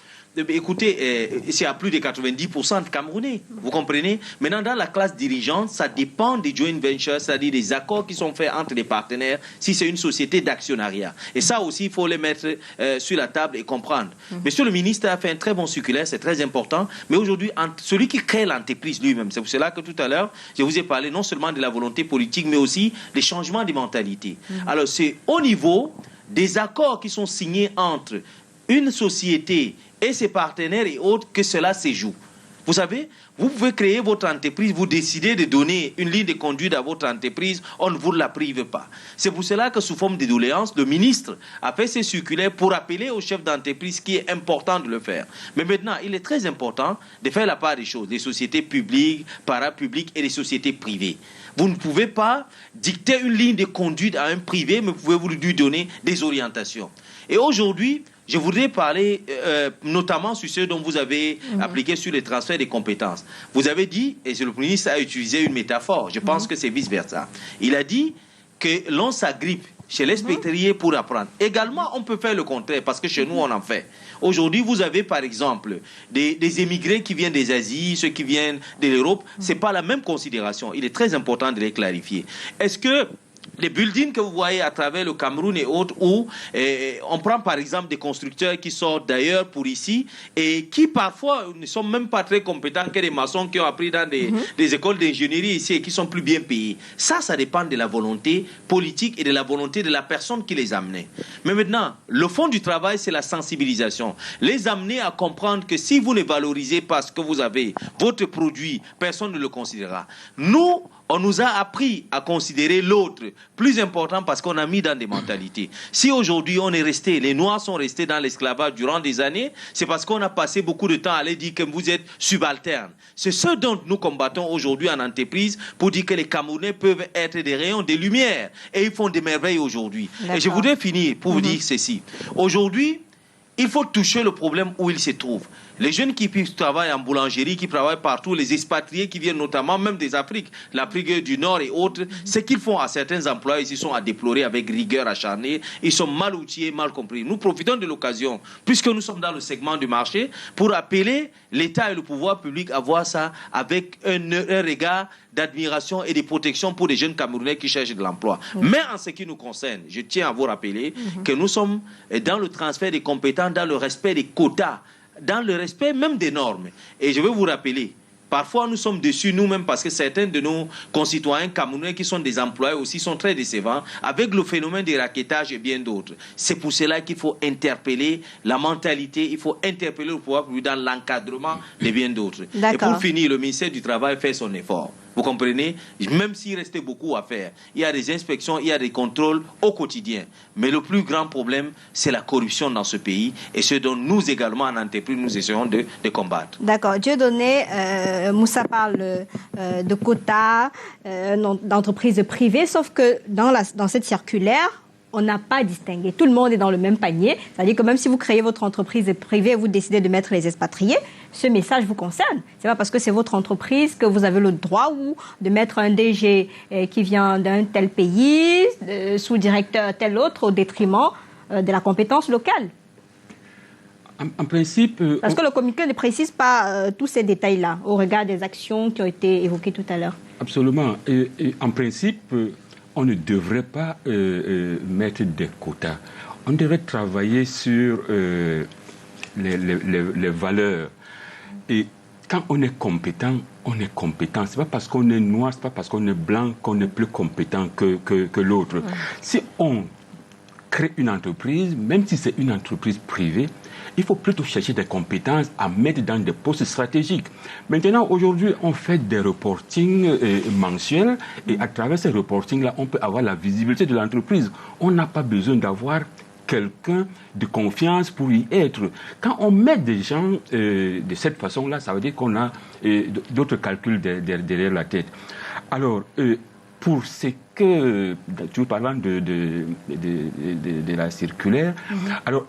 Écoutez, c'est à plus de 90% de Camerounais, vous comprenez? Maintenant, dans la classe dirigeante, ça dépend des joint ventures, c'est-à-dire des accords qui sont faits entre les partenaires, si c'est une société d'actionnariat. Et ça aussi, il faut les mettre sur la table et comprendre. Monsieur le ministre a fait un très bon circulaire, c'est très important, mais aujourd'hui, celui qui crée l'entreprise lui-même, c'est pour cela que tout à l'heure, je vous ai parlé non seulement de la volonté politique, mais aussi des changements de mentalité. Alors, c'est au niveau des accords qui sont signés entre une société et ses partenaires et autres que cela se joue. Vous savez, vous pouvez créer votre entreprise, vous décidez de donner une ligne de conduite à votre entreprise, on ne vous la prive pas. C'est pour cela que sous forme de doléance, le ministre a fait ses circulaires pour appeler aux chefs d'entreprise qu'il est important de le faire. Mais maintenant, il est très important de faire la part des choses, des sociétés publiques, parapubliques et des sociétés privées. Vous ne pouvez pas dicter une ligne de conduite à un privé, mais vous pouvez lui donner des orientations. Et aujourd'hui, je voudrais parler notamment sur ce dont vous avez appliqué sur les transferts des compétences. Vous avez dit, et le ministre a utilisé une métaphore, je pense que c'est vice-versa. Il a dit que l'on s'agrippe chez l'expatrié pour apprendre. Également, on peut faire le contraire, parce que chez nous, on en fait. Aujourd'hui, vous avez par exemple des émigrés qui viennent des Asies, ceux qui viennent de l'Europe. Ce n'est pas la même considération. Il est très important de les clarifier. Est-ce que les buildings que vous voyez à travers le Cameroun et autres, où on prend par exemple des constructeurs qui sortent d'ailleurs pour ici et qui parfois ne sont même pas très compétents que des maçons qui ont appris dans des écoles d'ingénierie ici et qui sont plus bien payés. Ça dépend de la volonté politique et de la volonté de la personne qui les a amenés. Mais maintenant, le fond du travail, c'est la sensibilisation. Les amener à comprendre que si vous ne valorisez pas ce que vous avez, votre produit, personne ne le considérera. Nous, on nous a appris à considérer l'autre plus important parce qu'on a mis dans des mentalités. Si aujourd'hui on est resté, les Noirs sont restés dans l'esclavage durant des années, c'est parce qu'on a passé beaucoup de temps à les dire que vous êtes subalternes. C'est ce dont nous combattons aujourd'hui en entreprise pour dire que les Camerounais peuvent être des rayons de lumière et ils font des merveilles aujourd'hui. Et je voudrais finir pour vous dire ceci. Aujourd'hui, il faut toucher le problème où il se trouve. Les jeunes qui travaillent en boulangerie, qui travaillent partout, les expatriés qui viennent notamment même des Afriques, l'Afrique du Nord et autres, ce qu'ils font à certains emplois, ils sont à déplorer avec rigueur acharnée. Ils sont mal outillés, mal compris. Nous profitons de l'occasion, puisque nous sommes dans le segment du marché, pour appeler l'État et le pouvoir public à voir ça avec un regard d'admiration et de protection pour les jeunes Camerounais qui cherchent de l'emploi. Mais en ce qui nous concerne, je tiens à vous rappeler que nous sommes dans le transfert des compétences, dans le respect des quotas, dans le respect même des normes. Et je vais vous rappeler, parfois nous sommes déçus nous-mêmes parce que certains de nos concitoyens camerounais qui sont des employés aussi sont très décevants avec le phénomène des raquettages et bien d'autres. C'est pour cela qu'il faut interpeller la mentalité, il faut interpeller le pouvoir public dans l'encadrement de bien d'autres. Et pour finir, le ministère du Travail fait son effort. Vous comprenez? Même s'il restait beaucoup à faire, il y a des inspections, il y a des contrôles au quotidien. Mais le plus grand problème, c'est la corruption dans ce pays et ce dont nous également, en entreprise, nous essayons de combattre. D'accord. Dieudonné, Moussa parle de quotas, d'entreprises privées, sauf que dans cette circulaire, on n'a pas distingué. Tout le monde est dans le même panier. C'est-à-dire que même si vous créez votre entreprise privée et vous décidez de mettre les expatriés, ce message vous concerne. C'est pas parce que c'est votre entreprise que vous avez le droit ou de mettre un DG qui vient d'un tel pays, sous-directeur tel autre, au détriment de la compétence locale. En principe... Parce que le communiqué ne précise pas tous ces détails-là au regard des actions qui ont été évoquées tout à l'heure. Absolument. Et en principe... on ne devrait pas mettre des quotas. On devrait travailler sur les valeurs. Et quand on est compétent, on est compétent. Ce n'est pas parce qu'on est noir, ce n'est pas parce qu'on est blanc qu'on est plus compétent que l'autre. Si on crée une entreprise, même si c'est une entreprise privée, il faut plutôt chercher des compétences à mettre dans des postes stratégiques. Maintenant, aujourd'hui, on fait des reportings mensuels et à travers ces reportings-là, on peut avoir la visibilité de l'entreprise. On n'a pas besoin d'avoir quelqu'un de confiance pour y être. Quand on met des gens de cette façon-là, ça veut dire qu'on a d'autres calculs derrière la tête. Alors, pour ce que, toujours parlant de la circulaire, alors...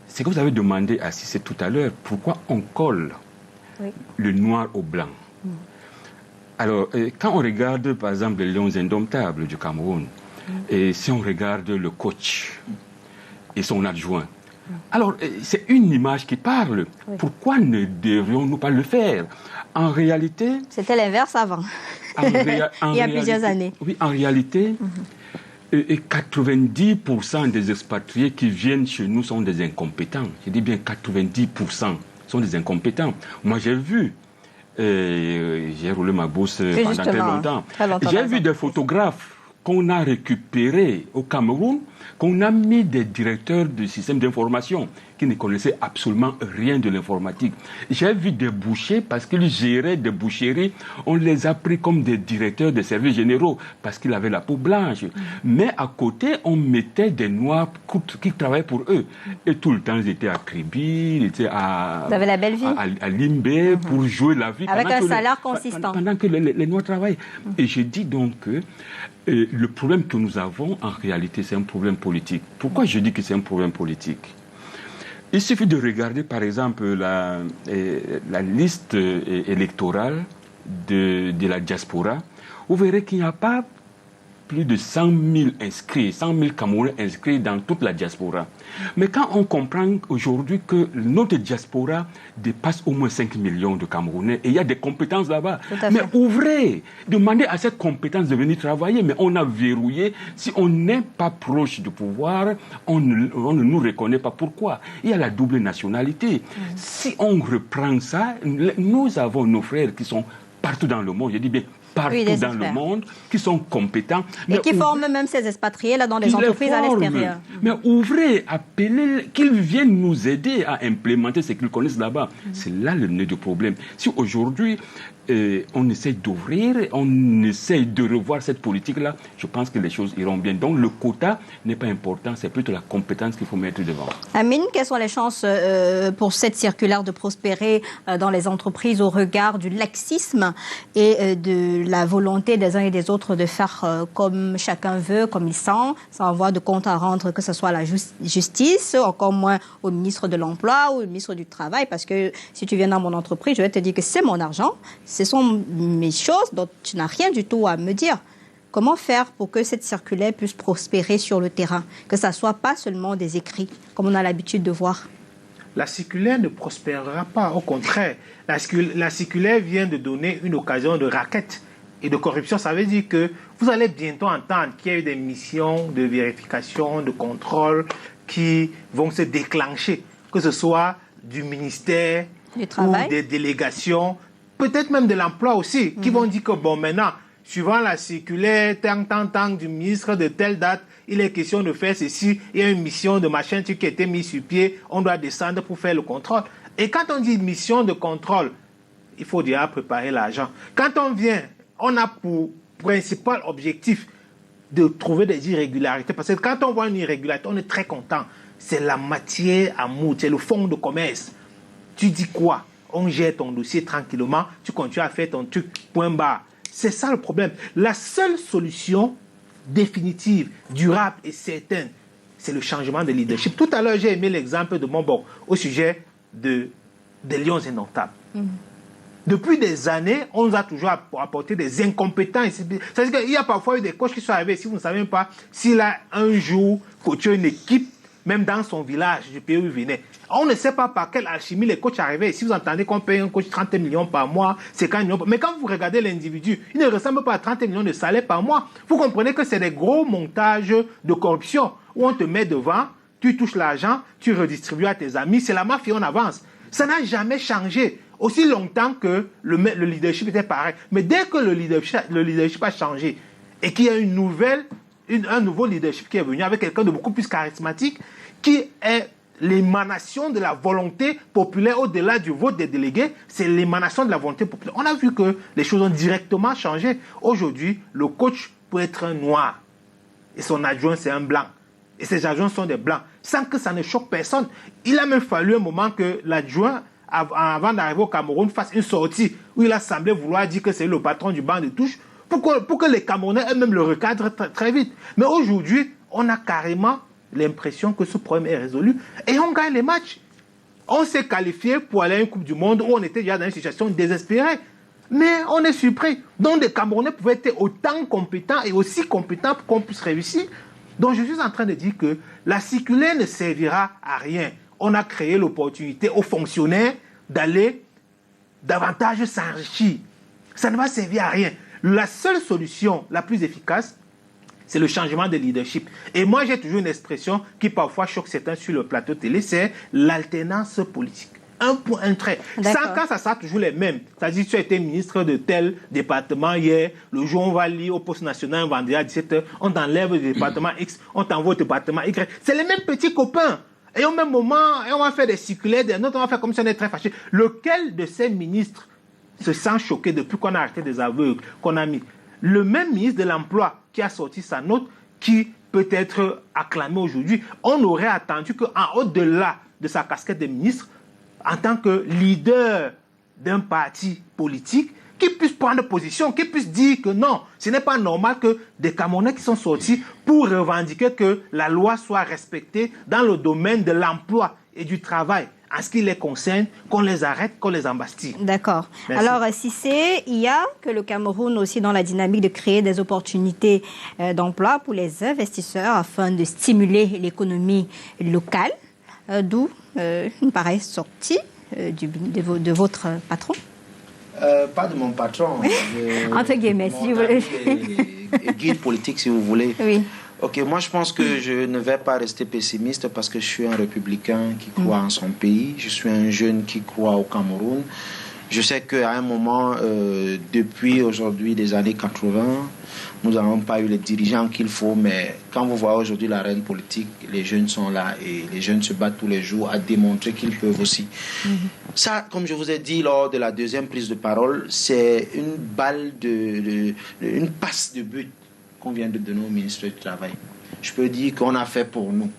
c'est que vous avez demandé à Cissé tout à l'heure, pourquoi on colle le noir au blanc. Alors, quand on regarde, par exemple, les Lions indomptables du Cameroun, et si on regarde le coach et son adjoint, alors, c'est une image qui parle. Pourquoi ne devrions-nous pas le faire? En réalité... C'était l'inverse avant, il y a plusieurs années. Oui, en réalité... Et 90% des expatriés qui viennent chez nous sont des incompétents. Je dis bien 90% sont des incompétents. Moi, j'ai vu, j'ai roulé ma bourse pendant très longtemps. J'ai vu des photographes qu'on a récupérés au Cameroun, qu'on a mis des directeurs de systèmes d'information qui ne connaissaient absolument rien de l'informatique. J'ai vu des bouchers, parce qu'ils géraient des boucheries, on les a pris comme des directeurs de services généraux, parce qu'ils avaient la peau blanche. Mais à côté, on mettait des Noirs qui travaillaient pour eux. Et tout le temps, ils étaient à Kribi, ils étaient à Limbé, pour jouer la vie. Avec un salaire consistant. Pendant que les Noirs travaillent. Et je dis donc que le problème que nous avons, en réalité, c'est un problème politique. Pourquoi je dis que c'est un problème politique? Il suffit de regarder, par exemple, la liste électorale de la diaspora. Vous verrez qu'il n'y a pas plus de 100 000 inscrits, 100 000 Camerounais inscrits dans toute la diaspora. Mais quand on comprend aujourd'hui que notre diaspora dépasse au moins 5 millions de Camerounais et il y a des compétences là-bas, mais ouvrez, demandez à cette compétence de venir travailler, mais on a verrouillé. Si on n'est pas proche du pouvoir, on ne nous reconnaît pas. Pourquoi? Il y a la double nationalité. Si on reprend ça, nous avons nos frères qui sont partout dans le monde, je dis bien partout dans le monde, qui sont compétents. Et qui forment même ces expatriés là dans les entreprises à l'extérieur. Mais ouvrez, appelez, qu'ils viennent nous aider à implémenter ce qu'ils connaissent là-bas. C'est là le nœud du problème. Si aujourd'hui, on essaie d'ouvrir, on essaie de revoir cette politique-là, je pense que les choses iront bien. Donc le quota n'est pas important, c'est plutôt la compétence qu'il faut mettre devant. Amine, quelles sont les chances pour cette circulaire de prospérer dans les entreprises au regard du laxisme et de la volonté des uns et des autres de faire comme chacun veut, comme il sent, sans avoir de compte à rendre, que ce soit à la justice, encore moins au ministre de l'Emploi ou au ministre du Travail, parce que si tu viens dans mon entreprise, je vais te dire que c'est mon argent, ce sont mes choses dont tu n'as rien du tout à me dire. Comment faire pour que cette circulaire puisse prospérer sur le terrain, que ça ne soit pas seulement des écrits, comme on a l'habitude de voir? La circulaire ne prospérera pas, au contraire. La circulaire vient de donner une occasion de raquette et de corruption. Ça veut dire que vous allez bientôt entendre qu'il y a eu des missions de vérification, de contrôle qui vont se déclencher, que ce soit du ministère du Travail, ou des délégations, peut-être même de l'emploi aussi, qui vont dire que bon, maintenant, suivant la circulaire, tant du ministre de telle date, il est question de faire ceci, il y a une mission de machin qui a été mise sur pied, on doit descendre pour faire le contrôle. Et quand on dit mission de contrôle, il faut déjà préparer l'argent. Quand on vient, on a pour principal objectif de trouver des irrégularités. Parce que quand on voit une irrégularité, on est très content. C'est la matière à moudre, c'est le fonds de commerce. Tu dis quoi? On gère ton dossier tranquillement, tu continues à faire ton truc, point barre. C'est ça le problème. La seule solution définitive, durable et certaine, c'est le changement de leadership. Tout à l'heure, j'ai aimé l'exemple de Montbon au sujet des lions indomptables. Depuis des années, on nous a toujours apporté des incompétents. C'est-à-dire qu'il y a parfois eu des coachs qui sont arrivés, si vous ne savez pas, s'il a un jour coaché une équipe, même dans son village, du pays où il venait. On ne sait pas par quelle alchimie les coachs arrivaient. Si vous entendez qu'on paye un coach 30 millions par mois, c'est 50 millions. Mais quand vous regardez l'individu, il ne ressemble pas à 30 millions de salaire par mois. Vous comprenez que c'est des gros montages de corruption où on te met devant, tu touches l'argent, tu redistribues à tes amis. C'est la mafia, on avance. Ça n'a jamais changé. Aussi longtemps que le leadership était pareil. Mais dès que le leadership a changé et qu'il y a un nouveau leadership qui est venu avec quelqu'un de beaucoup plus charismatique, qui est l'émanation de la volonté populaire au-delà du vote des délégués, c'est l'émanation de la volonté populaire. On a vu que les choses ont directement changé. Aujourd'hui, le coach peut être un noir et son adjoint c'est un blanc. Et ses adjoints sont des blancs, sans que ça ne choque personne. Il a même fallu un moment que l'adjoint, avant d'arriver au Cameroun, fasse une sortie où il a semblé vouloir dire que c'est le patron du banc de touche pour que les Camerounais eux-mêmes le recadrent très vite. Mais aujourd'hui, on a carrément l'impression que ce problème est résolu et on gagne les matchs. On s'est qualifié pour aller à une Coupe du Monde où on était déjà dans une situation désespérée. Mais on est surpris. Donc les Camerounais pouvaient être autant compétents et aussi compétents pour qu'on puisse réussir. Donc je suis en train de dire que la circulaire ne servira à rien. On a créé l'opportunité aux fonctionnaires d'aller davantage s'enrichir. Ça ne va servir à rien. La seule solution la plus efficace, c'est le changement de leadership. Et moi, j'ai toujours une expression qui parfois choque certains sur le plateau télé, c'est l'alternance politique. Un point, un trait. Sans cas, ça sera toujours les mêmes. C'est-à-dire, tu as été ministre de tel département hier, le jour où on va lire au poste national un vendredi à 17h, on t'enlève du département X, on t'envoie au département Y. C'est les mêmes petits copains. Et au même moment, on va faire des circulaires, des notes, on va faire comme si on était très fâché. Lequel de ces ministres se sent choqué depuis qu'on a arrêté des aveugles, qu'on a mis? Le même ministre de l'Emploi qui a sorti sa note, qui peut être acclamé aujourd'hui, on aurait attendu qu'en au-delà de sa casquette de ministre, en tant que leader d'un parti politique, qui puisse prendre position, qui puisse dire que non, ce n'est pas normal que des Camerounais qui sont sortis pour revendiquer que la loi soit respectée dans le domaine de l'emploi et du travail, en ce qui les concerne, qu'on les arrête, qu'on les embastille. D'accord. Merci. Alors, Cissé, il y a que le Cameroun aussi dans la dynamique de créer des opportunités d'emploi pour les investisseurs afin de stimuler l'économie locale, d'où une pareille sortie de votre patron. Pas de mon patron. Entre guillemets, si vous voulez. Guide politique, si vous voulez. Oui. Ok, moi je pense que je ne vais pas rester pessimiste parce que je suis un républicain qui croit en son pays. Je suis un jeune qui croit au Cameroun. Je sais qu'à un moment, depuis aujourd'hui des années 80, nous n'avons pas eu les dirigeants qu'il faut, mais quand vous voyez aujourd'hui l'arène politique, les jeunes sont là et les jeunes se battent tous les jours à démontrer qu'ils peuvent aussi. Ça, comme je vous ai dit lors de la deuxième prise de parole, c'est une balle une passe de but qu'on vient de donner au ministre du Travail. Je peux dire qu'on a fait pour nous.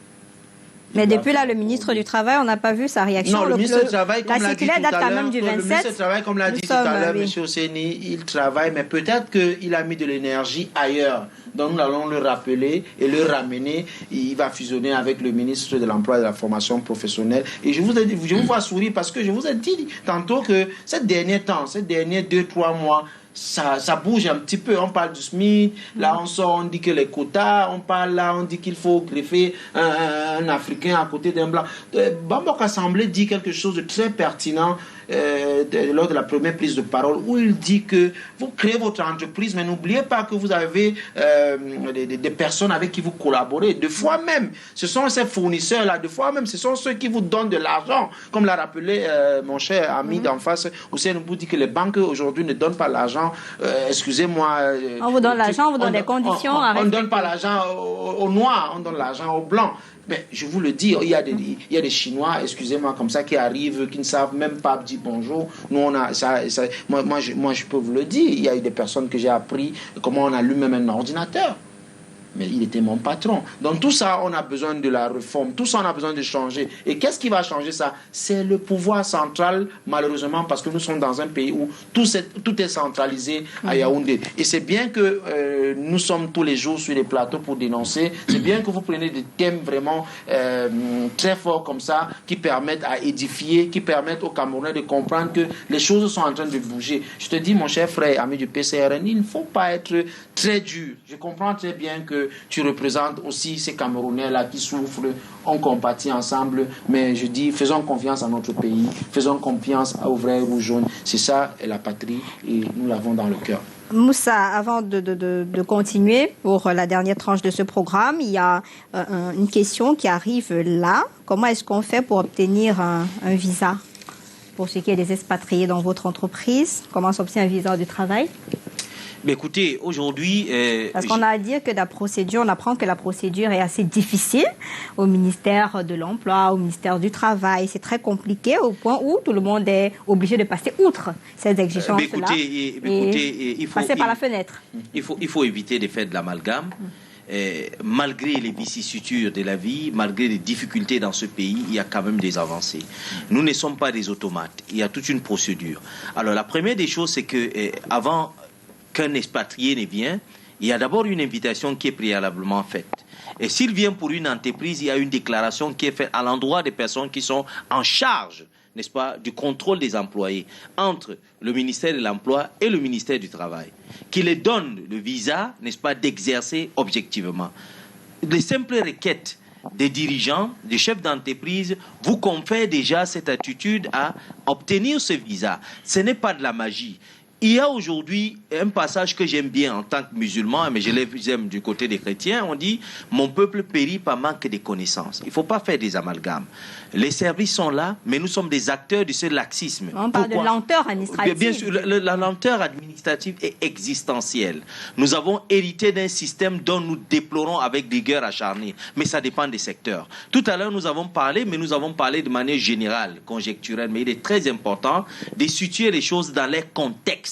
Mais depuis là, le ministre du Travail, on n'a pas vu sa réaction. Non, le ministre du Travail, comme l'a dit tout à l'heure, le ministre du Travail, comme l'a dit tout à l'heure, M. Oseni, il travaille, mais peut-être qu'il a mis de l'énergie ailleurs. Donc nous allons le rappeler et le ramener. Il va fusionner avec le ministre de l'Emploi et de la Formation professionnelle. Et je vous vois sourire parce que je vous ai dit tantôt que ces derniers 2-3 mois, ça bouge un petit peu. On parle du SMIC, là on sort, on dit que les quotas, on parle là, on dit qu'il faut greffer un Africain à côté d'un Blanc. Bambok Assemblée dit quelque chose de très pertinent lors de la première prise de parole, où il dit que vous créez votre entreprise, mais n'oubliez pas que vous avez des personnes avec qui vous collaborez. De fois même, ce sont ces fournisseurs-là, de fois même, ce sont ceux qui vous donnent de l'argent. Comme l'a rappelé mon cher ami d'en face, Hussein Mbou dit que les banques aujourd'hui ne donnent pas l'argent. Excusez-moi. On vous donne l'argent, on vous donne des conditions. On ne donne pas l'argent aux noirs, on donne l'argent aux blancs. Mais je vous le dis, il y a des Chinois, excusez-moi, comme ça, qui arrivent, qui ne savent même pas dire bonjour. Nous, on a moi, je peux vous le dire, il y a eu des personnes que j'ai appris comment on allume même un ordinateur. Mais il était mon patron. Donc tout ça, on a besoin de la réforme. Tout ça, on a besoin de changer. Et qu'est-ce qui va changer ça? C'est le pouvoir central, malheureusement, parce que nous sommes dans un pays où tout est centralisé à Yaoundé. Et c'est bien que nous sommes tous les jours sur les plateaux pour dénoncer. C'est bien que vous preniez des thèmes vraiment très forts comme ça, qui permettent à édifier, qui permettent aux Camerounais de comprendre que les choses sont en train de bouger. Je te dis, mon cher frère, ami du PCRN, il ne faut pas être très dur. Je comprends très bien que tu représentes aussi ces Camerounais-là qui souffrent. On compatit ensemble, mais je dis, faisons confiance à notre pays, faisons confiance aux vrais rouges jaunes. C'est ça, la patrie, et nous l'avons dans le cœur. Moussa, avant de continuer pour la dernière tranche de ce programme, il y a une question qui arrive là. Comment est-ce qu'on fait pour obtenir un visa pour ceux qui sont des expatriés dans votre entreprise? Comment s'obtient un visa de travail? Mais écoutez, aujourd'hui... Parce qu'on a à dire que la procédure, on apprend que la procédure est assez difficile au ministère de l'Emploi, au ministère du Travail. C'est très compliqué au point où tout le monde est obligé de passer outre ces exigences-là et passer par la fenêtre. Il faut éviter de faire de l'amalgame. Malgré les vicissitudes de la vie, malgré les difficultés dans ce pays, il y a quand même des avancées. Nous ne sommes pas des automates. Il y a toute une procédure. Alors, la première des choses, c'est que avant qu'un expatrié ne vienne, il y a d'abord une invitation qui est préalablement faite. Et s'il vient pour une entreprise, il y a une déclaration qui est faite à l'endroit des personnes qui sont en charge, n'est-ce pas, du contrôle des employés entre le ministère de l'Emploi et le ministère du Travail, qui les donne le visa, n'est-ce pas, d'exercer objectivement. Les simples requêtes des dirigeants, des chefs d'entreprise, vous confèrent déjà cette attitude à obtenir ce visa. Ce n'est pas de la magie. Il y a aujourd'hui un passage que j'aime bien en tant que musulman, mais je l'aime du côté des chrétiens. On dit « Mon peuple périt par manque de connaissances ». Il ne faut pas faire des amalgames. Les services sont là, mais nous sommes des acteurs de ce laxisme. On parle de lenteur administrative. Bien sûr, la lenteur administrative est existentielle. Nous avons hérité d'un système dont nous déplorons avec rigueur acharnée, mais ça dépend des secteurs. Tout à l'heure, nous avons parlé de manière générale, conjecturelle, mais il est très important de situer les choses dans leur contexte.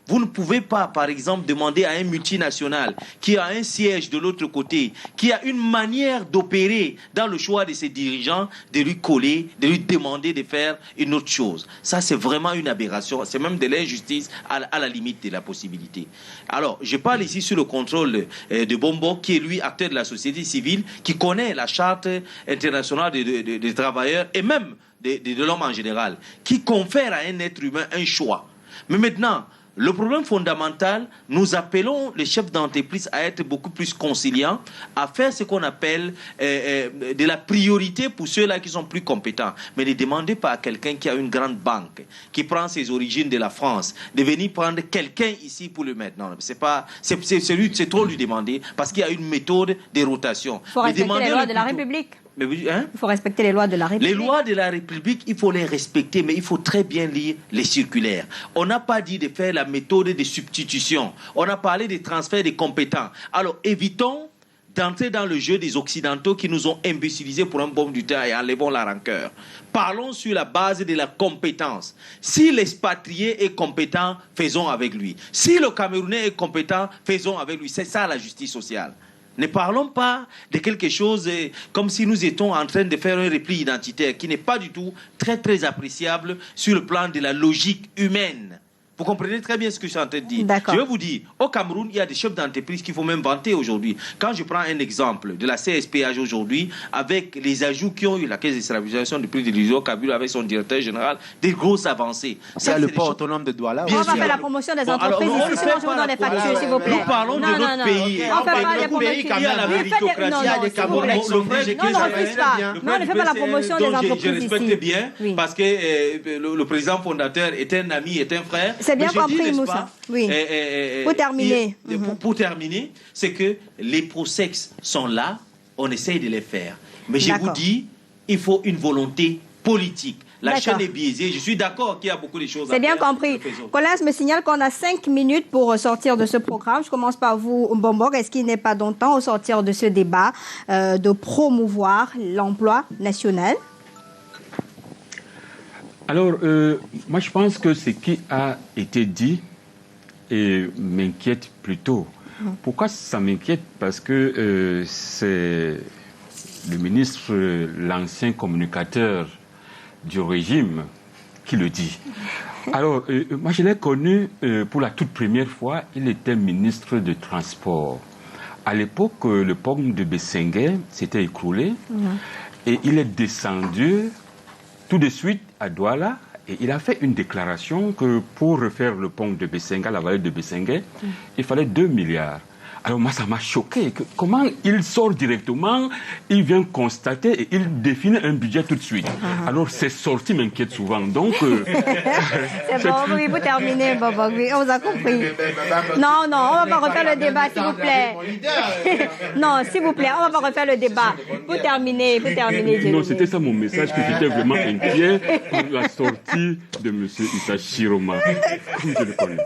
Vous ne pouvez pas, par exemple, demander à un multinational qui a un siège de l'autre côté, qui a une manière d'opérer dans le choix de ses dirigeants, de lui coller, de lui demander de faire une autre chose. Ça, c'est vraiment une aberration. C'est même de l'injustice à la limite de la possibilité. Alors, je parle ici sur le contrôle de Bombo, qui est, lui, acteur de la société civile, qui connaît la charte internationale des travailleurs et même de l'homme en général, qui confère à un être humain un choix. Mais maintenant, le problème fondamental, nous appelons les chefs d'entreprise à être beaucoup plus conciliants, à faire ce qu'on appelle de la priorité pour ceux-là qui sont plus compétents. Mais ne demandez pas à quelqu'un qui a une grande banque, qui prend ses origines de la France, de venir prendre quelqu'un ici pour le mettre. Non, c'est trop lui demander, parce qu'il y a une méthode de rotation. Il faut respecter les lois de la République. Hein? Il faut respecter les lois de la République. Les lois de la République, il faut les respecter, mais il faut très bien lire les circulaires. On n'a pas dit de faire la méthode de substitution. On a parlé des transferts des compétences. Alors, évitons d'entrer dans le jeu des Occidentaux qui nous ont imbécilisés pour un bon du temps et enlevons la rancœur. Parlons sur la base de la compétence. Si l'expatrié est compétent, faisons avec lui. Si le Camerounais est compétent, faisons avec lui. C'est ça la justice sociale. Ne parlons pas de quelque chose comme si nous étions en train de faire un repli identitaire qui n'est pas du tout très très appréciable sur le plan de la logique humaine. Vous comprenez très bien ce que je suis en train de dire. Je vais vous dire, au Cameroun, il y a des chefs d'entreprise qu'il faut même vanter aujourd'hui. Quand je prends un exemple de la CSPH aujourd'hui, avec les ajouts qui ont eu la Caisse de stabilisation du prix de l'hydrocarbure avec son directeur général, des grosses avancées. Ça, le port autonome de Douala. On va faire la promotion des entreprises ici, sinon je vous donne les factures, s'il vous plaît. Nous parlons de notre pays. On ne fait pas la promotion. Il y a la méritocratie. Non, ne refuse pas. Non, on ne fait pas la promotion des entreprises ici. Je respecte bien, parce que le président fondateur est un ami, est un frère. C'est bien compris, Moussa. Oui. Pour terminer. Pour terminer, c'est que les pro-sexes sont là, on essaye de les faire. Mais je vous dis, il faut une volonté politique. La chaîne est biaisée. Je suis d'accord qu'il y a beaucoup de choses à faire. C'est bien compris. Colas me signale qu'on a 5 minutes pour sortir de ce programme. Je commence par vous, Mbombo. Est-ce qu'il n'est pas donc temps, au sortir de ce débat, de promouvoir l'emploi national? Alors, moi, je pense que ce qui a été dit m'inquiète plutôt. Pourquoi ça m'inquiète? Parce que c'est le ministre, l'ancien communicateur du régime, qui le dit. Alors, moi, je l'ai connu pour la toute première fois. Il était ministre de Transport. À l'époque, le pont de Bessengue s'était écroulé et il est descendu tout de suite à Douala, et il a fait une déclaration que pour refaire le pont de Bessengue, la vallée de Bessengue, il fallait 2 milliards. Alors moi, ça m'a choqué. Comment il sort directement, il vient constater et il définit un budget tout de suite. Alors ces sorties m'inquiètent souvent. Donc, c'est bon, oui, vous terminez, Bobo. Oui, on vous a compris. Non, on va pas refaire le débat, s'il vous plaît. Non, s'il vous plaît, on va pas refaire le débat. Vous terminez. Non, c'était ça mon message, que j'étais vraiment inquiet pour la sortie de M. Issa Chiroma, comme je le connais.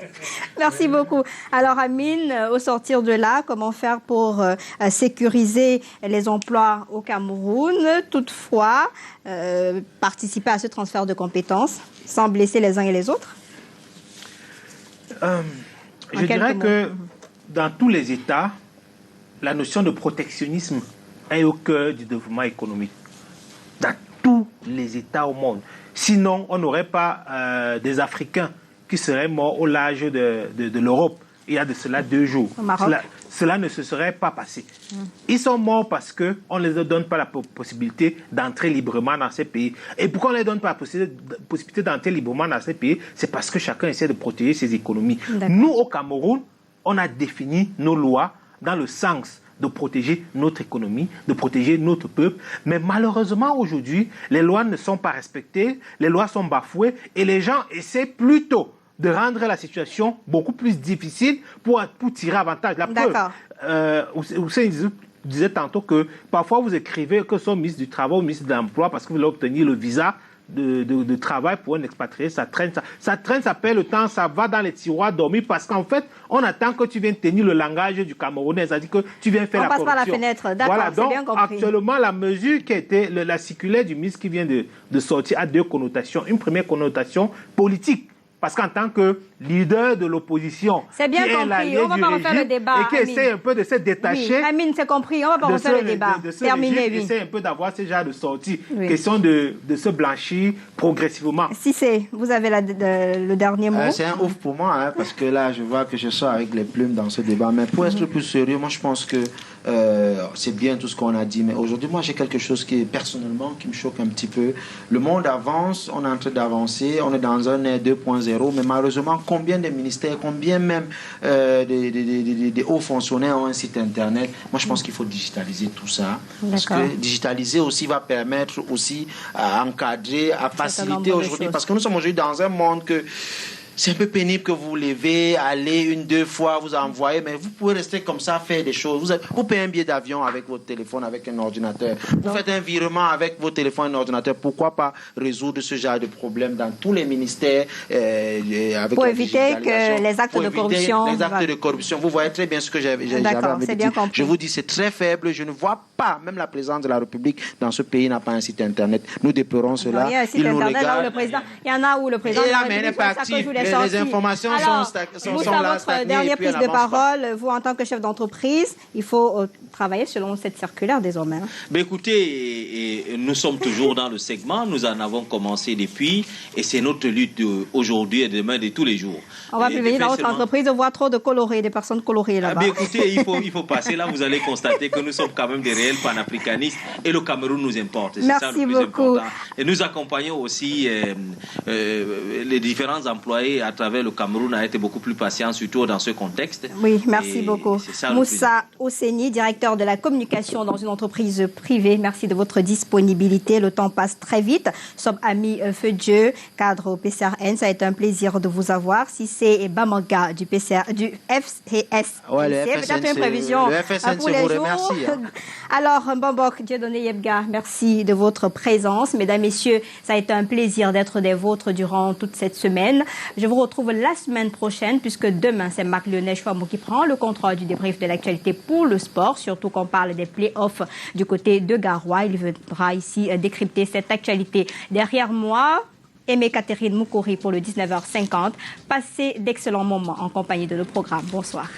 Merci beaucoup. Alors, Amine, au sortir de là, comment faire pour sécuriser les emplois au Cameroun, toutefois participer à ce transfert de compétences sans blesser les uns et les autres? Je dirais que dans tous les États, la notion de protectionnisme est au cœur du développement économique. Dans tous les États au monde. Sinon, on n'aurait pas des Africains qui seraient morts au large de l'Europe. Il y a de cela 2 jours. Cela ne se serait pas passé. Ils sont morts parce qu'on ne les donne pas la possibilité d'entrer librement dans ces pays. Et pourquoi on ne les donne pas la possibilité d'entrer librement dans ces pays? C'est parce que chacun essaie de protéger ses économies. Nous, au Cameroun, on a défini nos lois dans le sens de protéger notre économie, de protéger notre peuple. Mais malheureusement, aujourd'hui, les lois ne sont pas respectées, les lois sont bafouées et les gens essaient plutôt de rendre la situation beaucoup plus difficile pour tirer avantage. La preuve, Hussein disait tantôt que parfois vous écrivez que son ministre du Travail ou ministre de l'Emploi parce que vous voulez obtenir le visa de travail pour un expatrié, ça traîne, ça perd le temps, ça va dans les tiroirs dormir parce qu'en fait, on attend que tu viennes tenir le langage du Camerounais, c'est-à-dire que tu viens faire la corruption. On passe par la fenêtre, d'accord, voilà, donc, bien compris. Actuellement, la mesure qui a été, la circulaire du ministre qui vient de sortir a 2 connotations. Une première connotation politique. Parce qu'en tant que leader de l'opposition, c'est bien compris, on va pas refaire le débat. Et qui essaie un peu de se détacher. Oui, Amine, c'est compris, on va pas refaire le débat. Terminé, oui. Essaie un peu d'avoir ce genre de sortie. Oui. Question de se blanchir progressivement. Cissé, vous avez le dernier mot. C'est un ouf pour moi, parce que là, je vois que je sors avec les plumes dans ce débat. Mais pour être plus sérieux, moi, je pense que c'est bien tout ce qu'on a dit, mais aujourd'hui, moi, j'ai quelque chose qui, personnellement, qui me choque un petit peu. Le monde avance, on est en train d'avancer, on est dans un ère 2.0, mais malheureusement, combien de ministères, combien même des hauts fonctionnaires ont un site Internet? Moi, je pense qu'il faut digitaliser tout ça. Parce que digitaliser aussi va permettre aussi à encadrer, à faciliter aujourd'hui. Parce que nous sommes aujourd'hui dans un monde que c'est un peu pénible que vous levez, allez une, deux fois, vous envoyez, mais vous pouvez rester comme ça, faire des choses. Vous payez un billet d'avion avec votre téléphone, avec un ordinateur. Vous faites un virement avec vos téléphones et un ordinateur. Pourquoi pas résoudre ce genre de problème dans tous les ministères avec pour éviter que les actes de corruption... Les actes de corruption. Vous voyez très bien ce que j'avais dit. Je vous dis, c'est très faible. Je ne vois pas, même la présidence de la République dans ce pays n'a pas un site Internet. Nous déplorons cela. Il y a un site Internet là où le président... Il y en a où le président de la République... Les informations sont là. Votre dernière prise de parole, vous en tant que chef d'entreprise, il faut travailler selon cette circulaire désormais. Mais écoutez, nous sommes toujours dans le segment, nous en avons commencé depuis, et c'est notre lutte aujourd'hui et demain de tous les jours. On va plus venir dans votre entreprise de voir trop de colorés, des personnes colorées là-bas. Mais écoutez, il faut passer là, vous allez constater que nous sommes quand même des réels panafricanistes et le Cameroun nous importe. C'est ça le plus important. Et nous accompagnons aussi les différents employés à travers le Cameroun à être beaucoup plus patients, surtout dans ce contexte. Oui, merci beaucoup. Moussa Osseni, directeur de la communication dans une entreprise privée, merci de votre disponibilité. Le temps passe très vite. Nous sommes amis feu de Dieu, cadre au PCRN. Ça a été un plaisir de vous avoir. Si c'est Bamanga du FCS, ouais, peut-être une prévision pour les jours. Remercie, hein. Alors, Mbambok, Dieudonné Yebga, merci de votre présence. Mesdames, Messieurs, ça a été un plaisir d'être des vôtres durant toute cette semaine. Je vous retrouve la semaine prochaine, puisque demain, c'est Marc-Lionel Chouamou qui prend le contrôle du débrief de l'actualité pour le sport, surtout qu'on parle des play-offs du côté de Garoua. Il viendra ici décrypter cette actualité. Derrière moi, Aimé Catherine Moukouri pour le 19h50. Passez d'excellents moments en compagnie de nos programmes. Bonsoir.